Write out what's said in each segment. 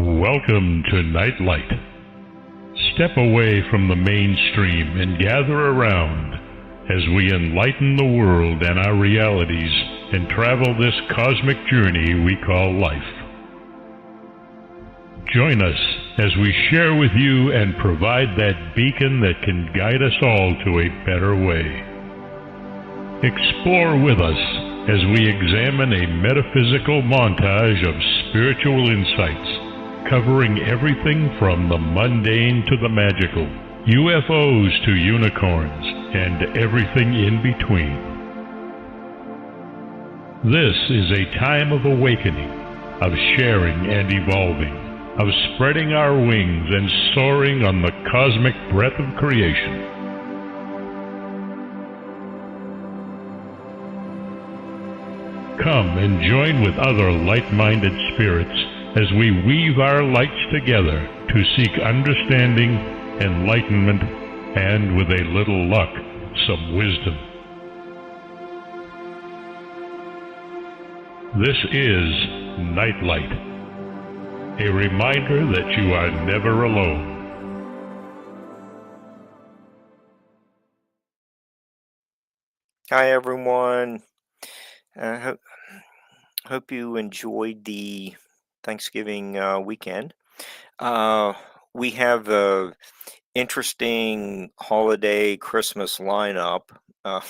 Welcome to Night Light. Step away from the mainstream and gather around as we enlighten the world and our realities and travel this cosmic journey we call life. Join us as we share with you and provide that beacon that can guide us all to a better way. Explore with us as we examine a metaphysical montage of spiritual insights, covering everything from the mundane to the magical, UFOs to unicorns, and everything in between. This is a time of awakening, of sharing and evolving, of spreading our wings and soaring on the cosmic breath of creation. Come and join with other light-minded spirits as we weave our lights together to seek understanding, enlightenment, and, with a little luck, some wisdom. This is Night Light, a reminder that you are never alone. Hi, everyone. Hope you enjoyed the Thanksgiving weekend. We have a interesting holiday Christmas lineup, but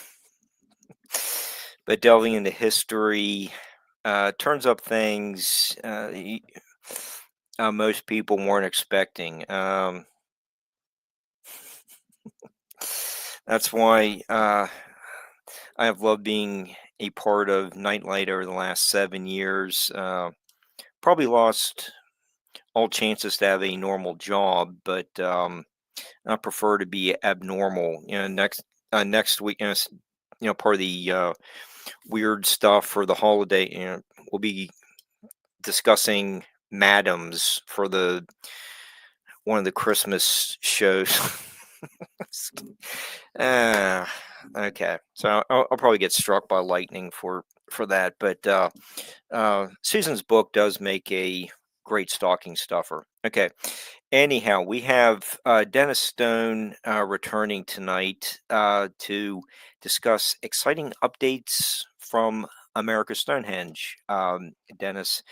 delving into history turns up things most people weren't expecting. That's why I have loved being a part of Nightlight over the last 7 years. Probably lost all chances to have a normal job, but I prefer to be abnormal. Next week, part of the weird stuff for the holiday. We'll be discussing madams for one of the Christmas shows. Okay, so I'll probably get struck by lightning for that, but Susan's book does make a great stocking stuffer. Okay, anyhow, we have Dennis Stone returning tonight to discuss exciting updates from America's Stonehenge. Dennis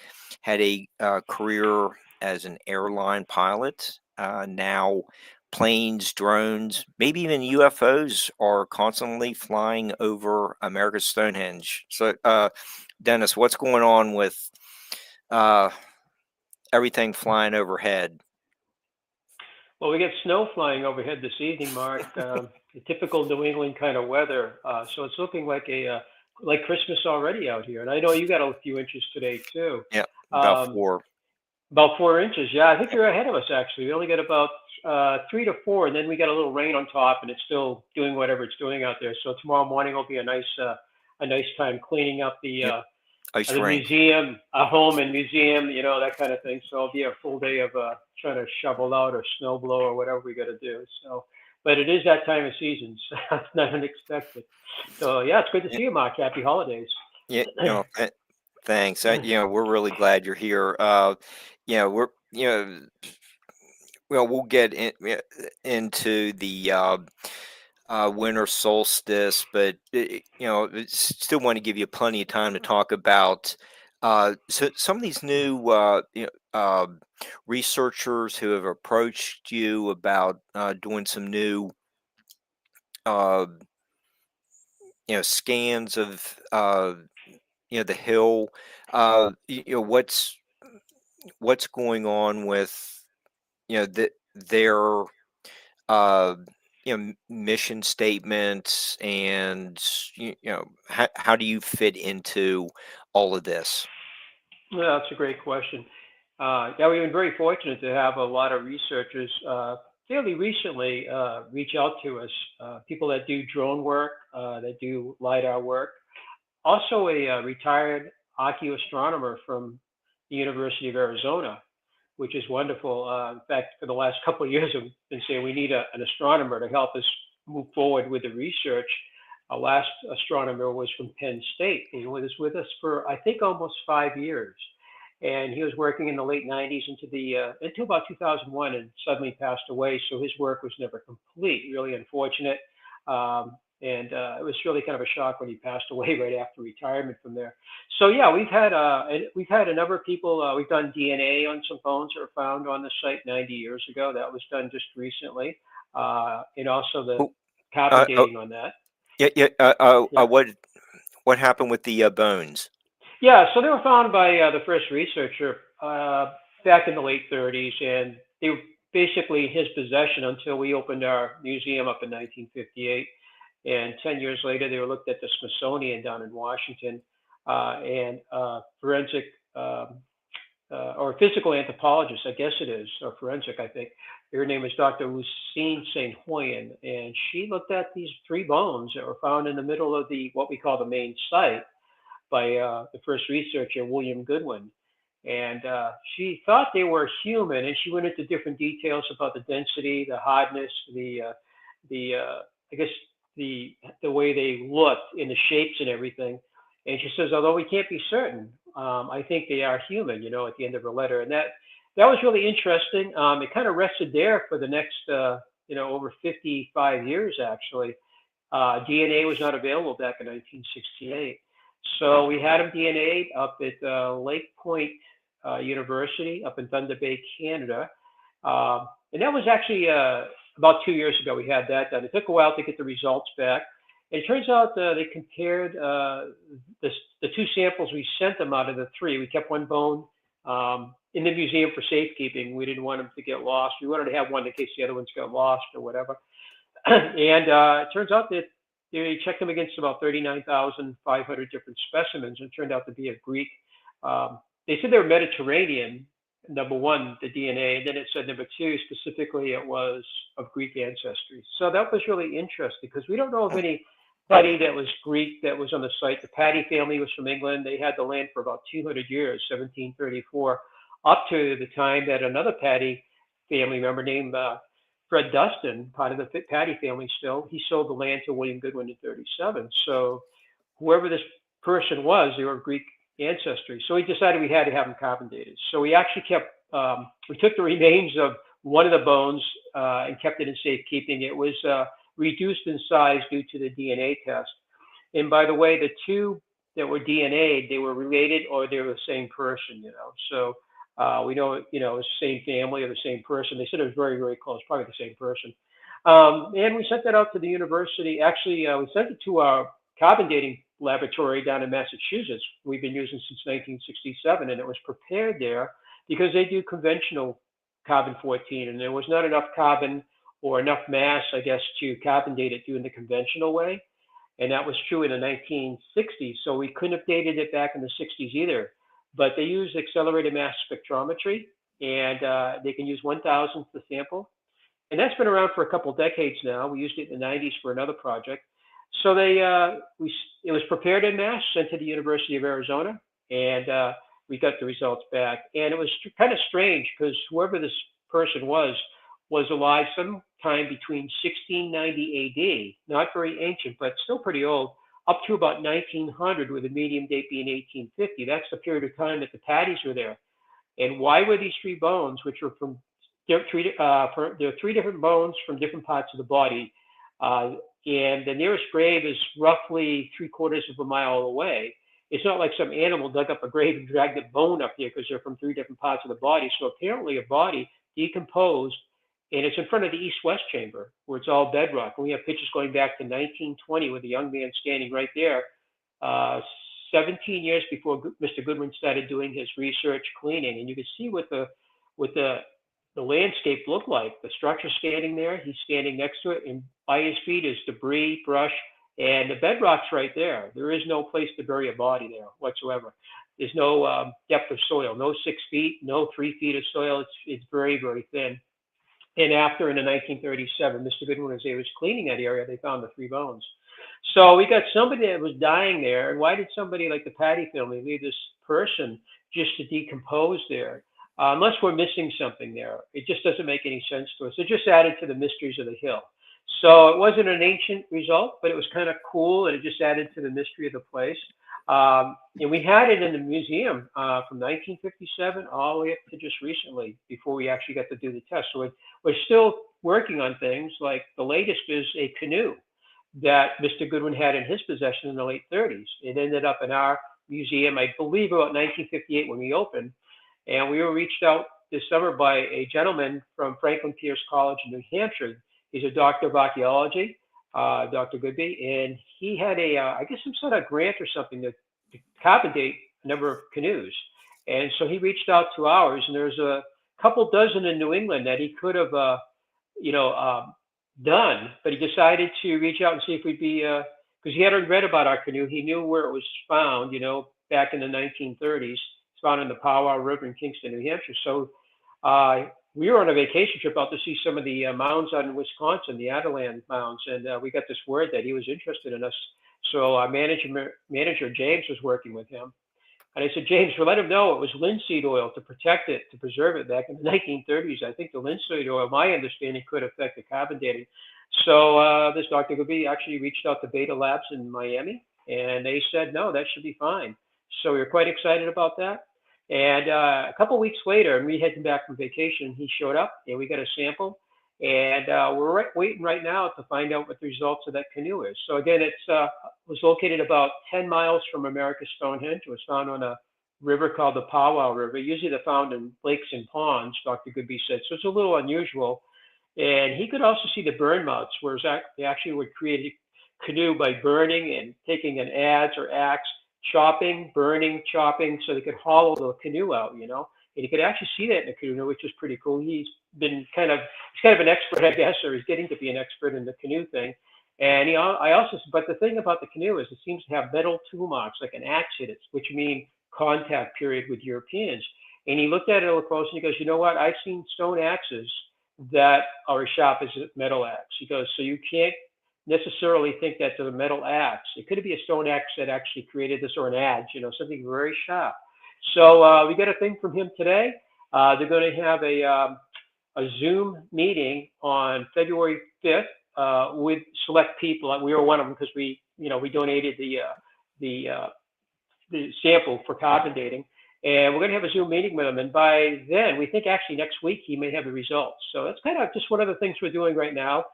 had a career as an airline pilot. Now planes, drones, maybe even UFOs are constantly flying over America's Stonehenge. So, Dennis, what's going on with everything flying overhead? Well, we get snow flying overhead this evening, Mark. The typical New England kind of weather. So it's looking like like Christmas already out here. And I know you got a few inches today too. Yeah, about 4. About 4 inches. Yeah, I think you're ahead of us actually. We only get about 3 to 4, and then we got a little rain on top, and it's still doing whatever it's doing out there. So tomorrow morning will be a nice time cleaning up the museum, a home and museum, that kind of thing. So it'll be a full day of trying to shovel out or snow blow or whatever we got to do. So, but it is that time of season, so it's not unexpected. So yeah, it's good to see you, Mark. Happy holidays. Yeah, thanks. We're really glad you're here. We'll get into the winter solstice, but still want to give you plenty of time to talk about so some of these new researchers who have approached you about doing some new scans of the hill. What's going on with their mission statements, and how do you fit into all of this? Yeah, that's a great question. Yeah, we've been very fortunate to have a lot of researchers fairly recently reach out to us. People that do drone work, that do LiDAR work. Also a retired archaeoastronomer from the University of Arizona, which is wonderful. In fact, for the last couple of years, I've been saying we need an astronomer to help us move forward with the research. Our last astronomer was from Penn State. He was with us for, I think, almost 5 years. and he was working in the late 90s until about 2001, and suddenly passed away. So his work was never complete. Really unfortunate. It was really kind of a shock when he passed away right after retirement from there. So yeah, we've had a number of people. We've done DNA on some bones that were found on the site 90 years ago. That was done just recently, and also the Oh, copper oh, dating on that. yeah, yeah. Yeah. What happened with the bones? Yeah, so they were found by the first researcher back in the late 30s, and they were basically in his possession until we opened our museum up in 1958. And 10 years later, they were looked at the Smithsonian down in Washington, and forensic or physical anthropologist, I guess it is, or forensic, I think. Her name is Dr. Lucine St. Hoyen, and she looked at these three bones that were found in the middle of what we call the main site by the first researcher, William Goodwin. And she thought they were human, and she went into different details about the density, the hardness, I guess the way they looked in the shapes and everything. And she says, although we can't be certain, I think they are human. At the end of her letter, and that was really interesting. It kind of rested there for the next, over 55 years actually. DNA was not available back in 1968. So we had them DNA'd up at Lake Point University up in Thunder Bay, Canada. And that was actually about 2 years ago we had that done. It took a while to get the results back. And it turns out they compared the two samples we sent them out of the three. We kept one bone in the museum for safekeeping. We didn't want them to get lost. We wanted to have one in case the other ones got lost or whatever. And it turns out that they checked them against about 39,500 different specimens, and it turned out to be a Greek. They said they were Mediterranean, number one, the DNA, and then it said number two, specifically it was of Greek ancestry. So that was really interesting because we don't know of anybody that was Greek that was on the site. The Paddy family was from England. They had the land for about 200 years, 1734, up to the time that another Paddy family member named Fred Dustin, part of the Paddy family still, he sold the land to William Goodwin in 37. So whoever this person was, they were of Greek ancestry. So we decided we had to have them carbon dated. So we actually we took the remains of one of the bones and kept it in safekeeping. It was reduced in size due to the DNA test. And by the way, the two that were DNA'd, they were related or they were the same person, So we know, it's the same family or the same person. They said it was very, very close, probably the same person. And we sent that out to the university. Actually, we sent it to our carbon dating laboratory down in Massachusetts. We've been using since 1967, and it was prepared there because they do conventional carbon-14, and there was not enough carbon or enough mass, I guess, to carbon date it doing the conventional way. And that was true in the 1960s. So we couldn't have dated it back in the 60s either. But they use accelerated mass spectrometry, and they can use 1,000th the sample. And that's been around for a couple of decades now. We used it in the 90s for another project. So it was prepared in mass, sent to the University of Arizona, and we got the results back. And it was kind of strange because whoever this person was alive sometime between 1690 AD, not very ancient, but still pretty old, up to about 1900, with a medium date being 1850. That's the period of time that the Paddies were there. And why were these three bones, which were there are three different bones from different parts of the body, and the nearest grave is roughly 3/4 of a mile away. It's not like some animal dug up a grave and dragged a bone up here because they're from three different parts of the body. So apparently a body decomposed, and it's in front of the east-west chamber where it's all bedrock. And we have pictures going back to 1920 with a young man standing right there, 17 years before Mr. Goodwin started doing his research cleaning. And you can see what the landscape looked like. The structure standing there, he's standing next to it, and by his feet is debris, brush, and the bedrock's right there. There is no place to bury a body there whatsoever. There's no depth of soil, no 6 feet, no 3 feet of soil. It's very, very thin. And after, in the 1937, Mr. Goodwin, as he was cleaning that area, they found the three bones. So we got somebody that was dying there. And why did somebody like the Paddy family leave this person just to decompose there? Unless we're missing something there. It just doesn't make any sense to us. It just added to the mysteries of the hill. So it wasn't an ancient result, but it was kind of cool, and it just added to the mystery of the place. And we had it in the museum from 1957 all the way up to just recently before we actually got to do the test. So we're still working on things. Like the latest is a canoe that Mr. Goodwin had in his possession in the late 30s. It ended up in our museum, I believe, about 1958 when we opened. And we were reached out this summer by a gentleman from Franklin Pierce College in New Hampshire. He's a doctor of archaeology, Dr. Goodby, and he had I guess some sort of grant or something to carbon date a number of canoes. And so he reached out to ours, and there's a couple dozen in New England that he could have, done, but he decided to reach out and see if we'd be, because he had already read about our canoe. He knew where it was found, back in the 1930s. It's found in the Powwow River in Kingston, New Hampshire. So we were on a vacation trip out to see some of the mounds out in Wisconsin, the Adeland mounds, and we got this word that he was interested in us. So our manager James was working with him. And I said, James, well, let him know it was linseed oil to protect it, to preserve it back in the 1930s. I think the linseed oil, my understanding, could affect the carbon dating. So this Dr. Goodby actually reached out to Beta Labs in Miami, and they said, no, that should be fine. So we were quite excited about that. And a couple of weeks later, and we heading back from vacation, he showed up, and we got a sample. And we're waiting right now to find out what the results of that canoe is. So again, it was located about 10 miles from America's Stonehenge. It was found on a river called the Powwow River. Usually they're found in lakes and ponds, Dr. Goodby said. So it's a little unusual. And he could also see the burn marks, where they actually would create a canoe by burning and taking an adze or axe, burning, chopping, so they could hollow the canoe out, And you could actually see that in the canoe, which is pretty cool. He's kind of an expert, I guess, or he's getting to be an expert in the canoe thing. And but the thing about the canoe is it seems to have metal tool marks, like an axe hit it, which mean contact period with Europeans. And he looked at it a little close and he goes, you know what? I've seen stone axes that are as sharp as a metal axe. He goes, so you can't necessarily think that's a metal axe. It could be a stone axe that actually created this, or an adze, something very sharp. So we got a thing from him today. They're going to have a Zoom meeting on February 5th with select people. We were one of them because we donated the sample for carbon dating, and we're going to have a Zoom meeting with him. And by then, we think actually next week he may have the results. So that's kind of just one of the things we're doing right now.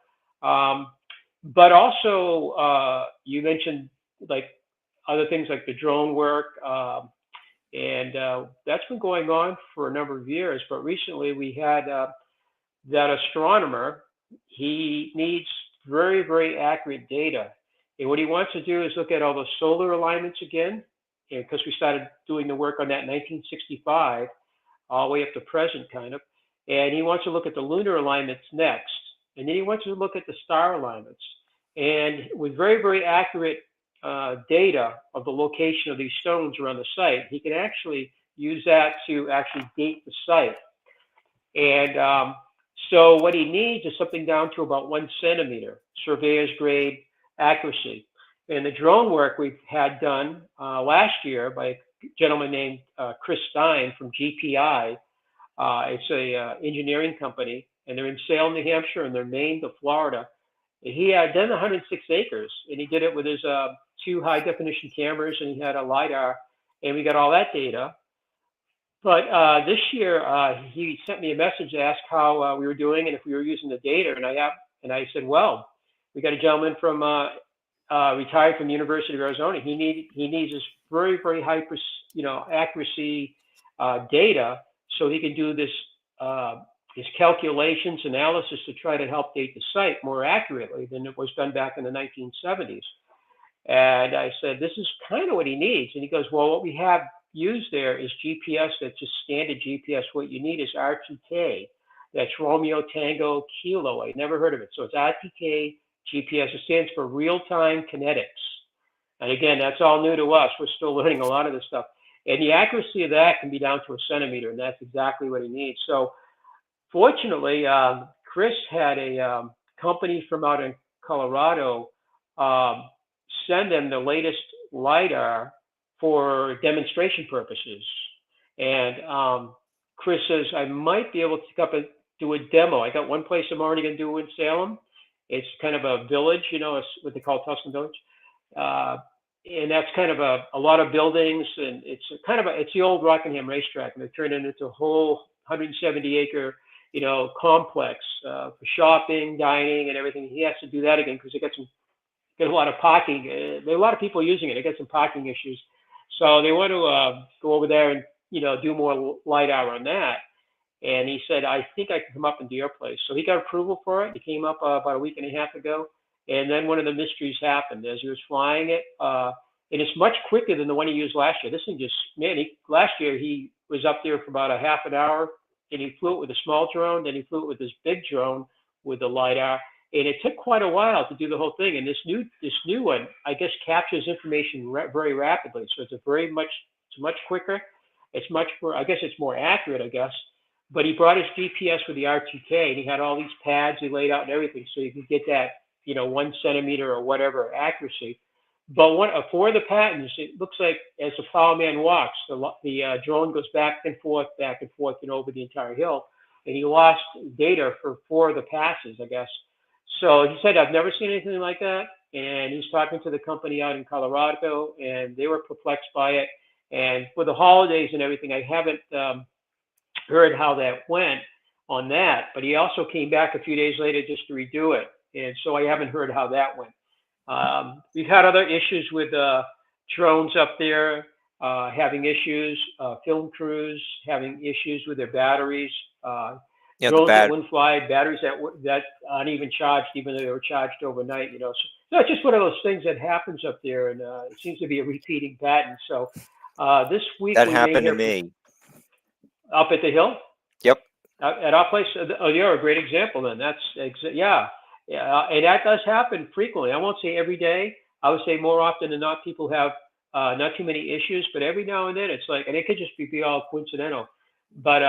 But also, you mentioned like other things like the drone work. And that's been going on for a number of years. But recently we had that astronomer. He needs very, very accurate data. And what he wants to do is look at all the solar alignments again, because we started doing the work on that in 1965, all the way up to present kind of. And he wants to look at the lunar alignments next. And then he wants to look at the star alignments. And with very, very accurate data of the location of these stones around the site, he can actually use that to actually date the site. And so what he needs is something down to about 1 centimeter, surveyor's grade accuracy. And the drone work we've had done last year by a gentleman named Chris Stein from GPI. It's a engineering company, and they're in Salem, New Hampshire, and they're Maine to Florida. He had done 106 acres, and he did it with his 2 high-definition cameras, and he had a LiDAR, and we got all that data. But this year, he sent me a message to ask how we were doing and if we were using the data, and I said, well, we got a gentleman from retired from the University of Arizona. He needs this very, very high, accuracy data, so he can do this his calculations, analysis to try to help date the site more accurately than it was done back in the 1970s. And I said, this is kind of what he needs. And he goes, well, what we have used there is GPS. That's just standard GPS. What you need is RTK. That's Romeo Tango Kilo. I never heard of it. So it's RTK GPS. It stands for real-time kinetics. And again, that's all new to us. We're still learning a lot of this stuff. And the accuracy of that can be down to 1 centimeter, and that's exactly what he needs. So fortunately, Chris had a company from out in Colorado send them the latest LiDAR for demonstration purposes. And Chris says, I might be able to pick up and do a demo. I got one place I'm already going to do in Salem. It's kind of a village, it's what they call Tuscan Village. and that's kind of a lot of buildings, and it's it's the old Rockingham racetrack, and they turned it into a whole 170-acre, complex for shopping, dining, and everything. He has to do that again because they get a lot of parking. There are a lot of people using it. They get some parking issues, so they want to go over there and do more LiDAR on that. And he said, I think I can come up and do your place. So he got approval for it. He came up about a week and a half ago. And then one of the mysteries happened as he was flying it. And it's much quicker than the one he used last year. This thing just, last year he was up there for about a half an hour, and he flew it with a small drone. Then he flew it with this big drone with the LiDAR. And it took quite a while to do the whole thing. And this new one, I guess, captures information very rapidly. So it's much quicker. It's much more, I guess it's more accurate, I guess. But he brought his GPS with the R2K, and he had all these pads he laid out and everything, so you could get that, 1 centimeter or whatever accuracy. But for the patents, it looks like as the plowman walks, the drone goes back and forth, over the entire hill, and he lost data for 4 of the passes, I guess. So he said, I've never seen anything like that, and he's talking to the company out in Colorado, and they were perplexed by it. And for the holidays and everything, I haven't heard how that went on that, but he also came back a few days later just to redo it, and so I haven't heard how that went. We've had other issues with drones up there having issues, film crews having issues with their batteries, drones that wouldn't fly, batteries that aren't even charged, even though they were charged overnight. So it's just one of those things that happens up there, and it seems to be a repeating pattern. So this week that happened to me. Up at the hill? Yep. At our place? Oh, you're a great example then. Yeah. And that does happen frequently. I won't say every day. I would say more often than not, people have not too many issues, but every now and then it's like, and it could just be all coincidental. But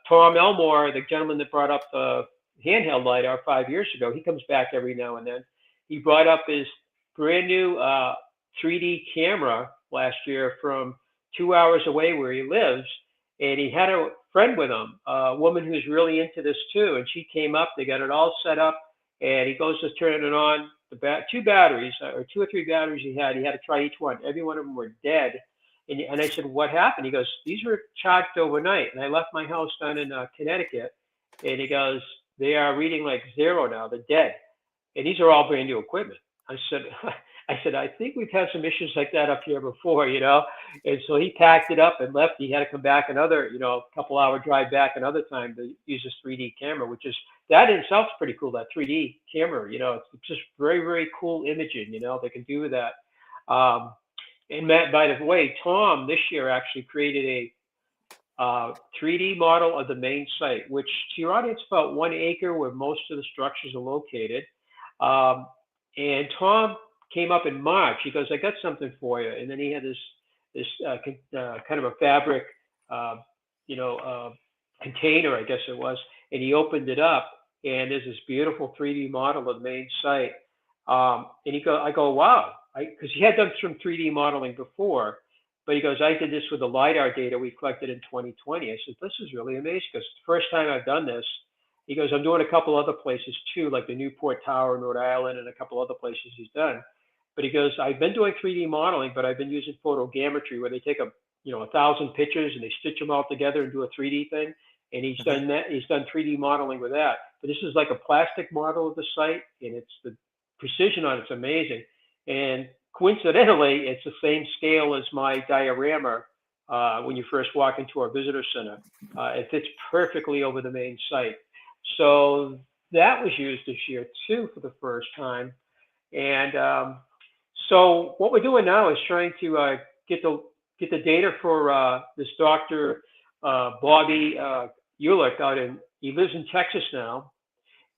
Tom Elmore, the gentleman that brought up the handheld LiDAR 5 years ago, he comes back every now and then. He brought up his brand new 3D camera last year from 2 hours away where he lives. And he had a friend with him, a woman who's really into this too. And she came up, they got it all set up, and he goes to turn it on. The 2 batteries, or 2 or 3 batteries he had to try each one. Every one of them were dead. And I said, what happened? He goes, these were charged overnight. And I left my house down in Connecticut. And he goes, they are reading like 0 now, they're dead. And these are all brand new equipment. I said, I think we've had some issues like that up here before, And so he packed it up and left. He had to come back another, couple hour drive back another time to use this 3D camera, which is, that in itself is pretty cool, that 3D camera, it's just very, very cool imaging, they can do that. And Matt, by the way, Tom this year actually created a 3D model of the main site, which to your audience, about 1 acre where most of the structures are located. And Tom came up in March. He goes, I got something for you. And then he had this kind of a fabric, container, I guess it was. And he opened it up, and there's this beautiful 3D model of the main site. And I go, wow, because he had done some 3D modeling before, but he goes, I did this with the LiDAR data we collected in 2020. I said, this is really amazing because it's the first time I've done this. He goes, I'm doing a couple other places too, like the Newport Tower in Rhode Island and a couple other places he's done. But he goes, I've been doing 3D modeling, but I've been using photogrammetry where they take 1,000 pictures and they stitch them all together and do a 3D thing. And he's done that. He's done 3D modeling with that. But this is like a plastic model of the site, and it's the precision on it's amazing. And coincidentally, it's the same scale as my diorama when you first walk into our visitor center. It fits perfectly over the main site. So that was used this year too for the first time. And so what we're doing now is trying to get the data for this Dr. Bobby Ulick he lives in Texas now,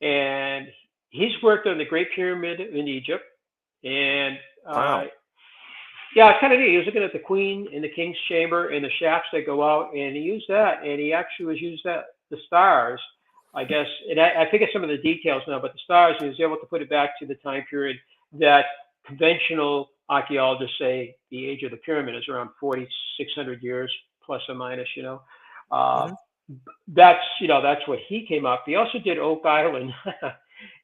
and he's worked on the Great Pyramid in Egypt. And wow. Yeah, it's kind of neat. He was looking at the Queen and the King's chamber and the shafts that go out, and he used that, and he actually was used the stars, I guess, and I forget some of the details now, but the stars, he was able to put it back to the time period that conventional archaeologists say the age of the pyramid is around 4,600 years, plus or minus, That's what he came up. He also did Oak Island.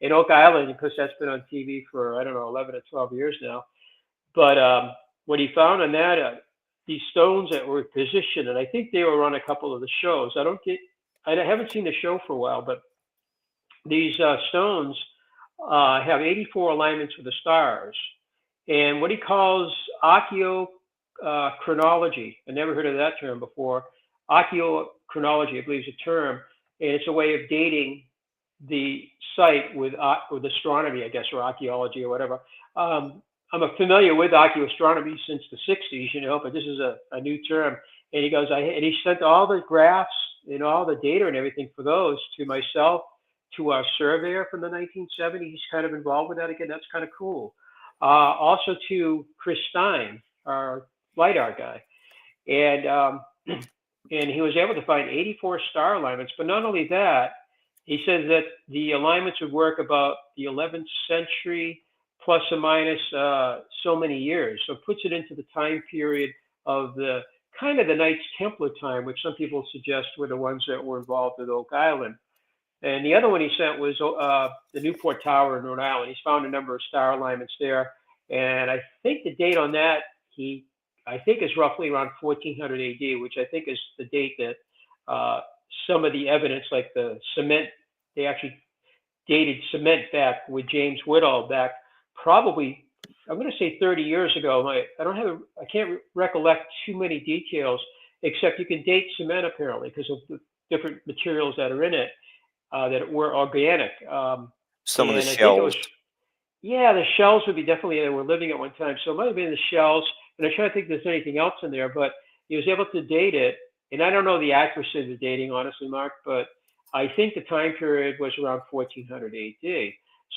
In Oak Island, because that's been on TV for, 11 or 12 years now. But what he found on that, these stones that were positioned, and I think they were on a couple of the shows. I haven't seen the show for a while, but these stones have 84 alignments with the stars. And what he calls archaeochronology, I never heard of that term before. Archaeochronology, I believe, is a term, and it's a way of dating the site with astronomy, I guess, or archaeology or whatever. I'm familiar with archaeoastronomy since the 60s, but this is a new term. And he goes, and he sent all the graphs and all the data and everything for those to myself, to our surveyor from the 1970s. He's kind of involved with that again. That's kind of cool. Also to Chris Stein, our LiDAR guy. And he was able to find 84 star alignments. But not only that, he says that the alignments would work about the 11th century plus or minus so many years. So it puts it into the time period of the kind of the Knights Templar time, which some people suggest were the ones that were involved with Oak Island. And the other one he sent was the Newport Tower in Rhode Island. He's found a number of star alignments there. And I think the date on that, I think is roughly around 1400 AD, which I think is the date that some of the evidence, like the cement, they actually dated cement back with James Woodall back probably, I'm going to say 30 years ago. I can't recollect too many details, except you can date cement apparently because of the different materials that are in it that were organic. Some of the shells. The shells would be definitely, they were living at one time. So it might have been the shells. And I'm trying to think if there's anything else in there, but he was able to date it. And I don't know the accuracy of the dating, honestly, Mark, but I think the time period was around 1400 AD.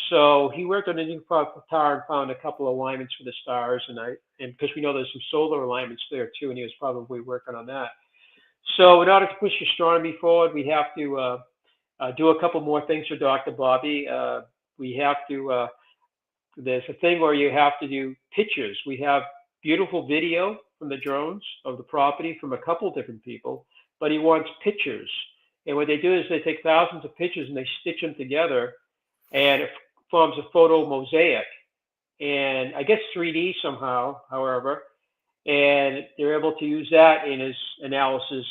So he worked on the Newport Tower and found a couple of alignments for the stars, and because we know there's some solar alignments there too, and he was probably working on that. So in order to push astronomy forward, we have to do a couple more things for Dr. Bobby. We have to. There's a thing where you have to do pictures. We have beautiful video from the drones of the property from a couple different people, but he wants pictures. And what they do is they take thousands of pictures and they stitch them together, and it forms a photo mosaic. And I guess 3D somehow, however, and they're able to use that in his analysis.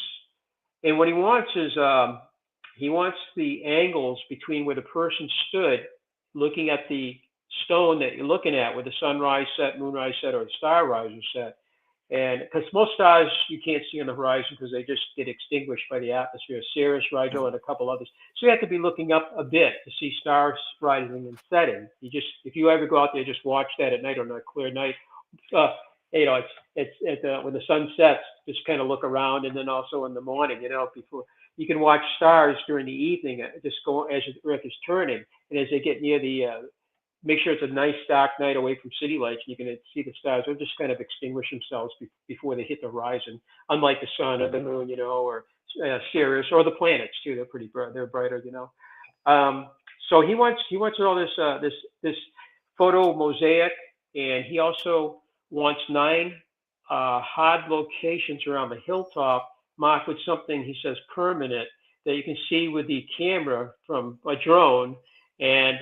And what he wants is he wants the angles between where the person stood looking at the stone that you're looking at, with the sunrise set, moonrise set, or the star riser set. And because most stars you can't see on the horizon because they just get extinguished by the atmosphere, Sirius, Rigel, and a couple others. So you have to be looking up a bit to see stars rising and setting. If you ever go out there, just watch that at night on a clear night. It's when the sun sets, just kind of look around, and then also in the morning, before you can watch stars during the evening, just go as the Earth is turning, and as they get near the make sure it's a nice dark night away from city lights, and you can see the stars. They'll just kind of extinguish themselves before they hit the horizon, unlike the sun or the moon, or Sirius or the planets too. They're pretty bright. They're brighter, So he wants all this photo mosaic, and he also wants 9 hard locations around the hilltop marked with something he says permanent that you can see with the camera from a drone, and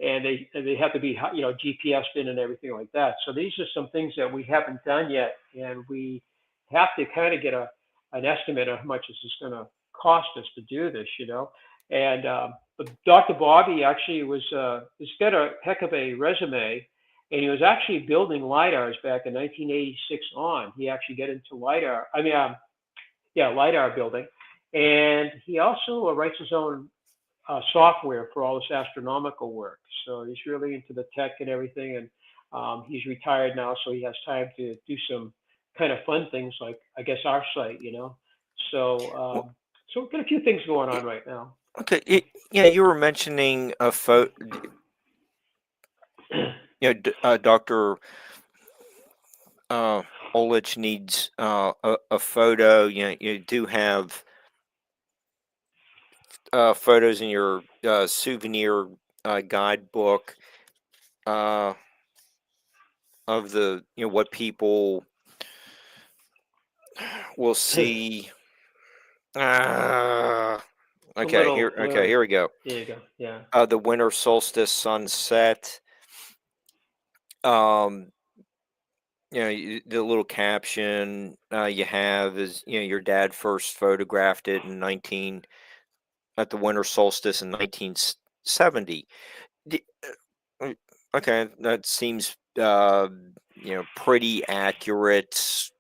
they have to be GPSed in and everything like that. So these are some things that we haven't done yet, and we have to kind of get an estimate of how much this is going to cost us to do this, And but Dr. Bobby actually he's got a heck of a resume, and he was actually building LiDARs back in 1986 on. He actually got into LiDAR. LiDAR building, and he also writes his own software for all this astronomical work. So he's really into the tech and everything, and he's retired now, so he has time to do some kind of fun things like, I guess, our site, So so we've got a few things going on right now. Okay, you were mentioning a photo. Dr. Olich needs a photo. You do have photos in your souvenir guidebook of the what people will see. Here we go. There you go. Yeah. The winter solstice sunset. the little caption you have is, your dad first photographed it at the winter solstice in 1970. D- uh, Okay, that seems pretty accurate,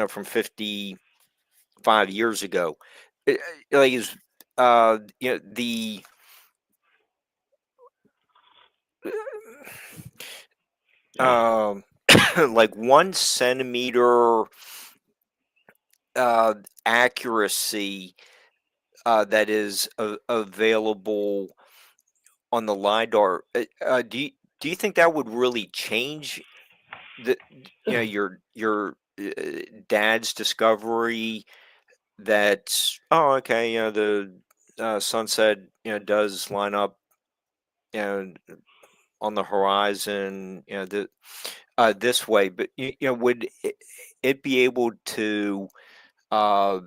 from 55 years ago. Like is the um like 1 centimeter accuracy that is available on the LiDAR. Do you think that would really change the your dad's discovery that, oh, okay, the sunset does line up you know on the horizon, this way, but would it be able to uh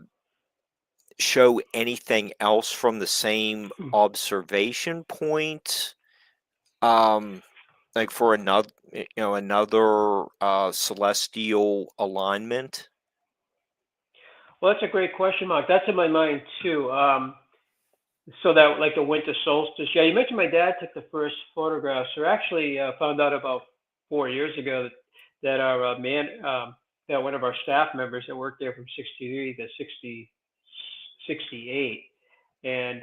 show anything else from the same observation point, um like for another celestial alignment? Well, that's a great question, Mark. That's in my mind too. So that, like the winter solstice. Yeah, you mentioned my dad took the first photographs, or actually found out about 4 years ago that our that one of our staff members that worked there from 63 to 68, and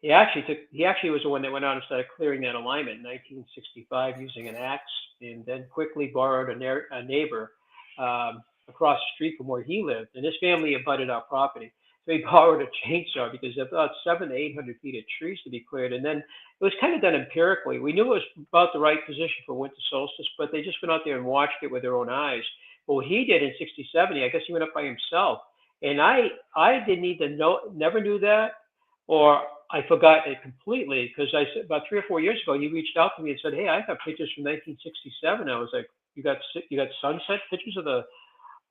he actually was the one that went out and started clearing that alignment in 1965 using an axe, and then quickly borrowed a neighbor across the street from where he lived, and his family abutted our property. So he borrowed a chainsaw because there were about 700 to 800 feet of trees to be cleared. And then it was kind of done empirically. We knew it was about the right position for winter solstice, but they just went out there and watched it with their own eyes. But what he did in 60, 70, I guess he went up by himself. And I didn't even know, never knew that, or I forgot it completely because I said about 3 or 4 years ago, he reached out to me and said, "Hey, I got pictures from 1967." I was like, "You got sunset pictures of the?"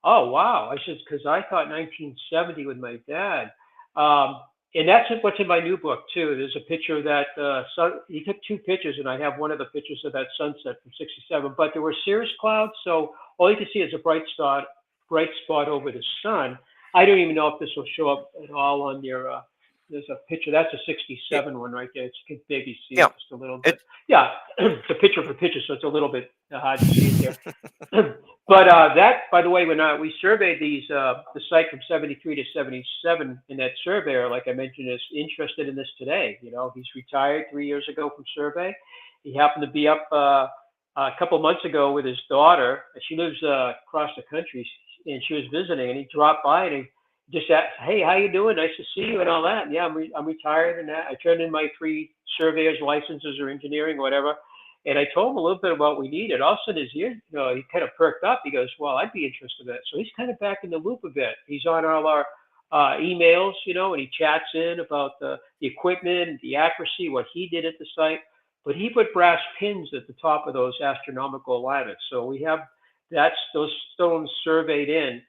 Oh, wow. I said, because I thought 1970 with my dad. And that's what's in my new book, too. There's a picture of that sun. He took two pictures, and I have one of the pictures of that sunset from 67. But there were cirrus clouds, so all you can see is a bright spot over the sun. I don't even know if this will show up at all on your. There's a picture. That's a Y- 67 one right there. It's, you can maybe see Yeah, it just a little bit. it. Yeah, it's a picture for picture, so it's a little bit hard to see it there. But that, by the way, when we surveyed the site from 73 to 77, and that surveyor, like I mentioned, is interested in this today. He's retired 3 years ago from survey. He happened to be up a couple of months ago with his daughter. She lives across the country, and she was visiting, and he dropped by and he just asked, "Hey, how you doing? Nice to see you," and all that. And yeah, I'm retired, and that. I turned in my 3 surveyors licenses or engineering, whatever. And I told him a little bit about what we needed. All of a sudden, his ears, he kind of perked up. He goes, "Well, I'd be interested in that." So he's kind of back in the loop a bit. He's on all our emails, and he chats in about the equipment, the accuracy, what he did at the site. But he put brass pins at the top of those astronomical alignments. So we have those stones surveyed in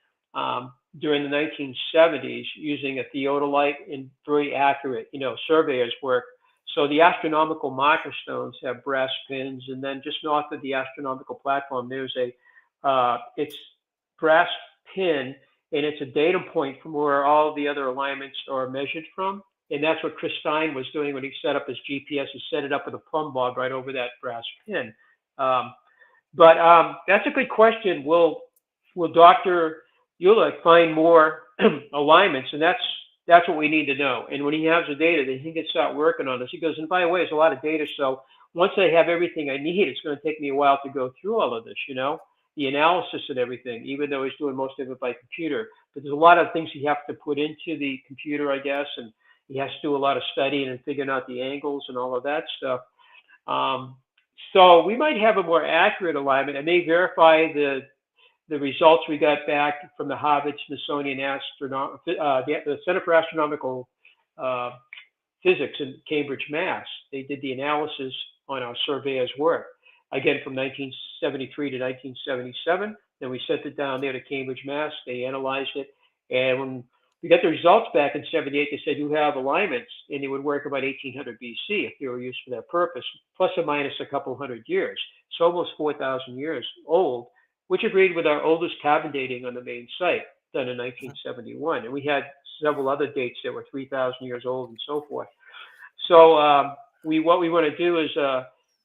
during the 1970s using a theodolite and very accurate, surveyors work. So the astronomical marker stones have brass pins, and then just north of the astronomical platform, there's it's brass pin, and it's a data point from where all the other alignments are measured from. And that's what Chris Stein was doing when he set up his GPS. He set it up with a plumb bob right over that brass pin. Um, but that's a good question. Will Dr. Ulick find more alignments? And that's what we need to know. And when he has the data, then he can start working on this. He goes, and by the way, there's a lot of data. So once I have everything I need, it's going to take me a while to go through all of this, the analysis and everything, even though he's doing most of it by computer. But there's a lot of things you have to put into the computer, I guess, and he has to do a lot of studying and figuring out the angles and all of that stuff. So we might have a more accurate alignment. I may verify the results we got back from the Harvard Smithsonian the Center for Astronomical Physics in Cambridge, Mass. They did the analysis on our surveyor's work, again from 1973 to 1977. Then we sent it down there to Cambridge, Mass. They analyzed it, and when we got the results back in 78, they said you have alignments, and they would work about 1800 BC if they were used for that purpose, plus or minus a couple hundred years. It's almost 4,000 years old. which agreed with our oldest carbon dating on the main site, done in 1971. And we had several other dates that were 3,000 years old and so forth. So what we want to do is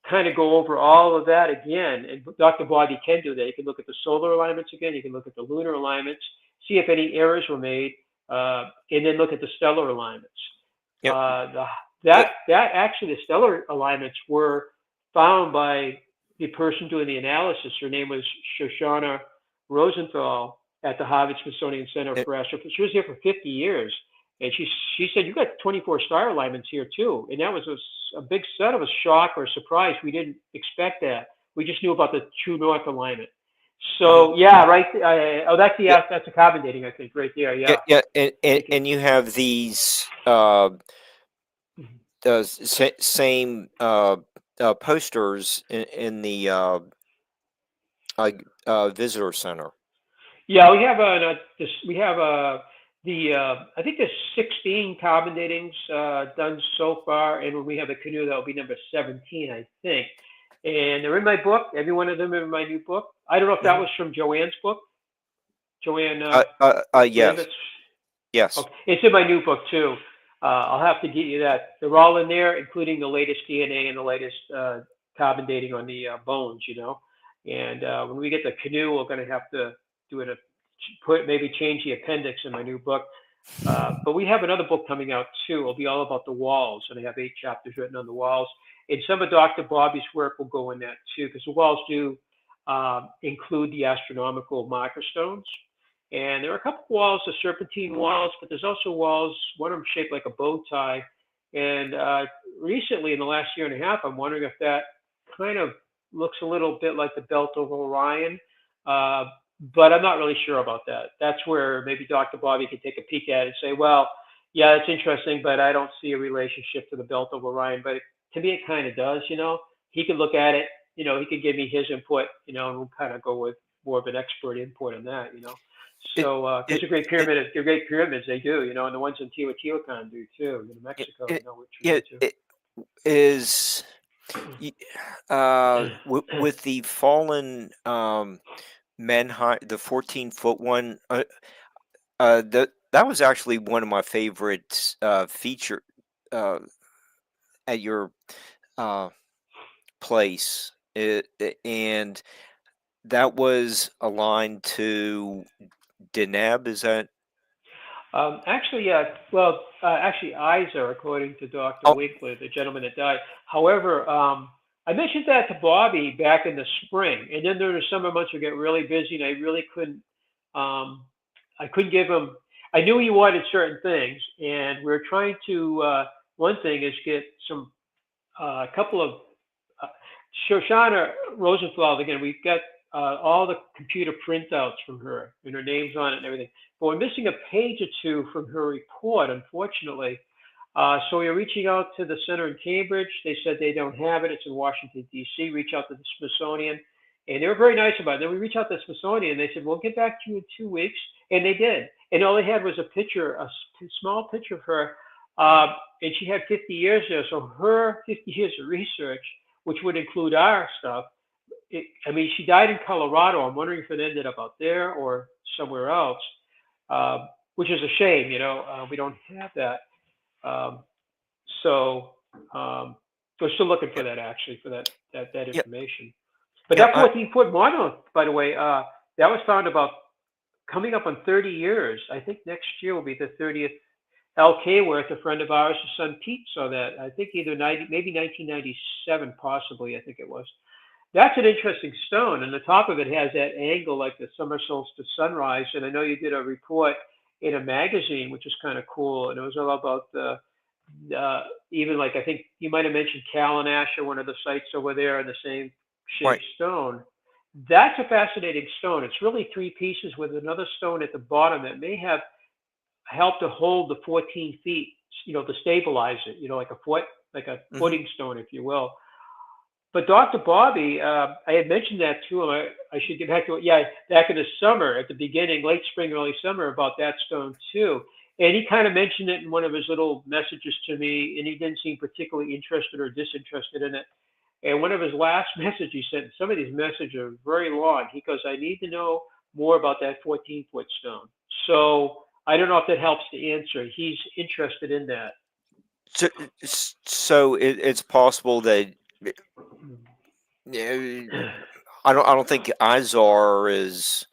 kind of go over all of that again. And Dr. Bobby can do that. You can look at the solar alignments again. You can look at the lunar alignments, see if any errors were made, and then look at the stellar alignments. Yep. That actually, the stellar alignments were found by the person doing the analysis. Her name was Shoshana Rosenthal at the Harvard Smithsonian Center for Astrophysics. She was here for 50 years. And she said, you got 24 star alignments here too. And that was a big set of a shock or surprise. We didn't expect that. We just knew about the true north alignment. So yeah, right. That's a carbon dating, I think, right there. Yeah. Yeah. And you have these same posters in the visitor center. Yeah, we have I think there's 16 carbon datings done so far, and when we have a canoe, that will be number 17, I think. And they're in my book. Every one of them are in my new book. I don't know if that was from Joanne's book. Joanne. Yes. Yes. Okay. It's in my new book too. I'll have to get you that. They're all in there, including the latest DNA and the latest carbon dating on the bones. And when we get the canoe, we're going to have to do it. Maybe change the appendix in my new book. But we have another book coming out too. It'll be all about the walls, and I have 8 chapters written on the walls. And some of Dr. Bobby's work will go in that too, because the walls do include the astronomical marker stones. And there are a couple walls, the serpentine walls, but there's also walls, one of them shaped like a bow tie. And recently, in the last year and a half, I'm wondering if that kind of looks a little bit like the belt of Orion. But I'm not really sure about that. That's where maybe Dr. Bobby could take a peek at it and say, well, yeah, it's interesting, but I don't see a relationship to the belt of Orion. But to me, it kind of does, He could look at it, he could give me his input, and we'll kind of go with more of an expert input on that, So these are great pyramids. They're great pyramids, they do, and the ones in Teotihuacan do too, in Mexico. It is with the fallen the 14-foot one. That was actually one of my favorite feature at your place, and that was aligned to Deneb. Is that? Actually, yeah. Well, actually, Isa, according to Dr. Winkler, the gentleman that died. However, I mentioned that to Bobby back in the spring, and then during the summer months we get really busy, and I really couldn't. I couldn't give him. I knew he wanted certain things, and we were trying to. One thing is get some a couple of Shoshana Rosenthal. Again, we've got all the computer printouts from her, and her name's on it and everything. But we're missing a page or two from her report, unfortunately. So we were reaching out to the center in Cambridge. They said they don't have it. It's in Washington, D.C. Reach out to the Smithsonian. And they were very nice about it. Then we reached out to the Smithsonian, and they said, we'll get back to you in 2 weeks. And they did. And all they had was a small picture of her. And she had 50 years there. So her 50 years of research, which would include our stuff, she died in Colorado. I'm wondering if it ended up out there or somewhere else, which is a shame. We don't have that. So we're still looking for that, actually, for that information. But that 14-foot mono, by the way, that was found about coming up on 30 years. I think next year will be the 30th. L. Kayworth, a friend of ours, his son Pete saw that. I think maybe 1997, possibly. I think it was. That's an interesting stone, and the top of it has that angle like the summer solstice sunrise. And I know you did a report in a magazine, which is kind of cool, and it was all about even like, I think you might have mentioned Callanash or one of the sites over there in the same shaped stone. That's a fascinating stone. It's really 3 pieces with another stone at the bottom that may have helped to hold the 14 feet, to stabilize it, like a footing stone, if you will. But Dr. Bobby, I had mentioned that to him. I should get back to it. Yeah, back in the summer, at the beginning, late spring, early summer, about that stone too. And he kind of mentioned it in one of his little messages to me, and he didn't seem particularly interested or disinterested in it. And one of his last messages he sent, some of these messages are very long. He goes, I need to know more about that 14-foot stone. So I don't know if that helps to answer. He's interested in that. So, so it's possible that yeah, I don't think Izar is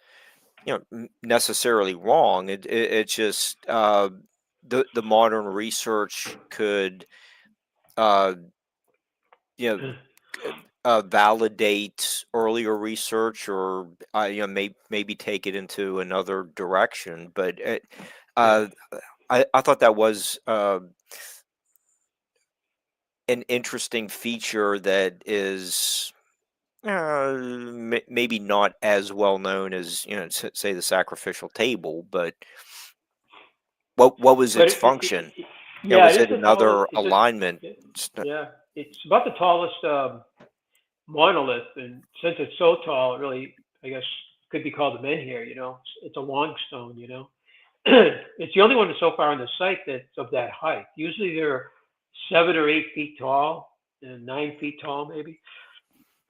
necessarily wrong. It's just the modern research could uh, you know validate earlier research, or maybe take it into another direction. But Yeah. uh, I thought that was an interesting feature that is maybe not as well known as say the sacrificial table. But what was But its function? yeah, Was it is it the tallest. another alignment? Yeah, it's about the tallest monolith, and since it's so tall, it really, I guess, could be called a menhir. It's a long stone. It's the only one so far on the site that's of that height. Usually they're 7 or 8 feet tall, and 9 feet tall maybe.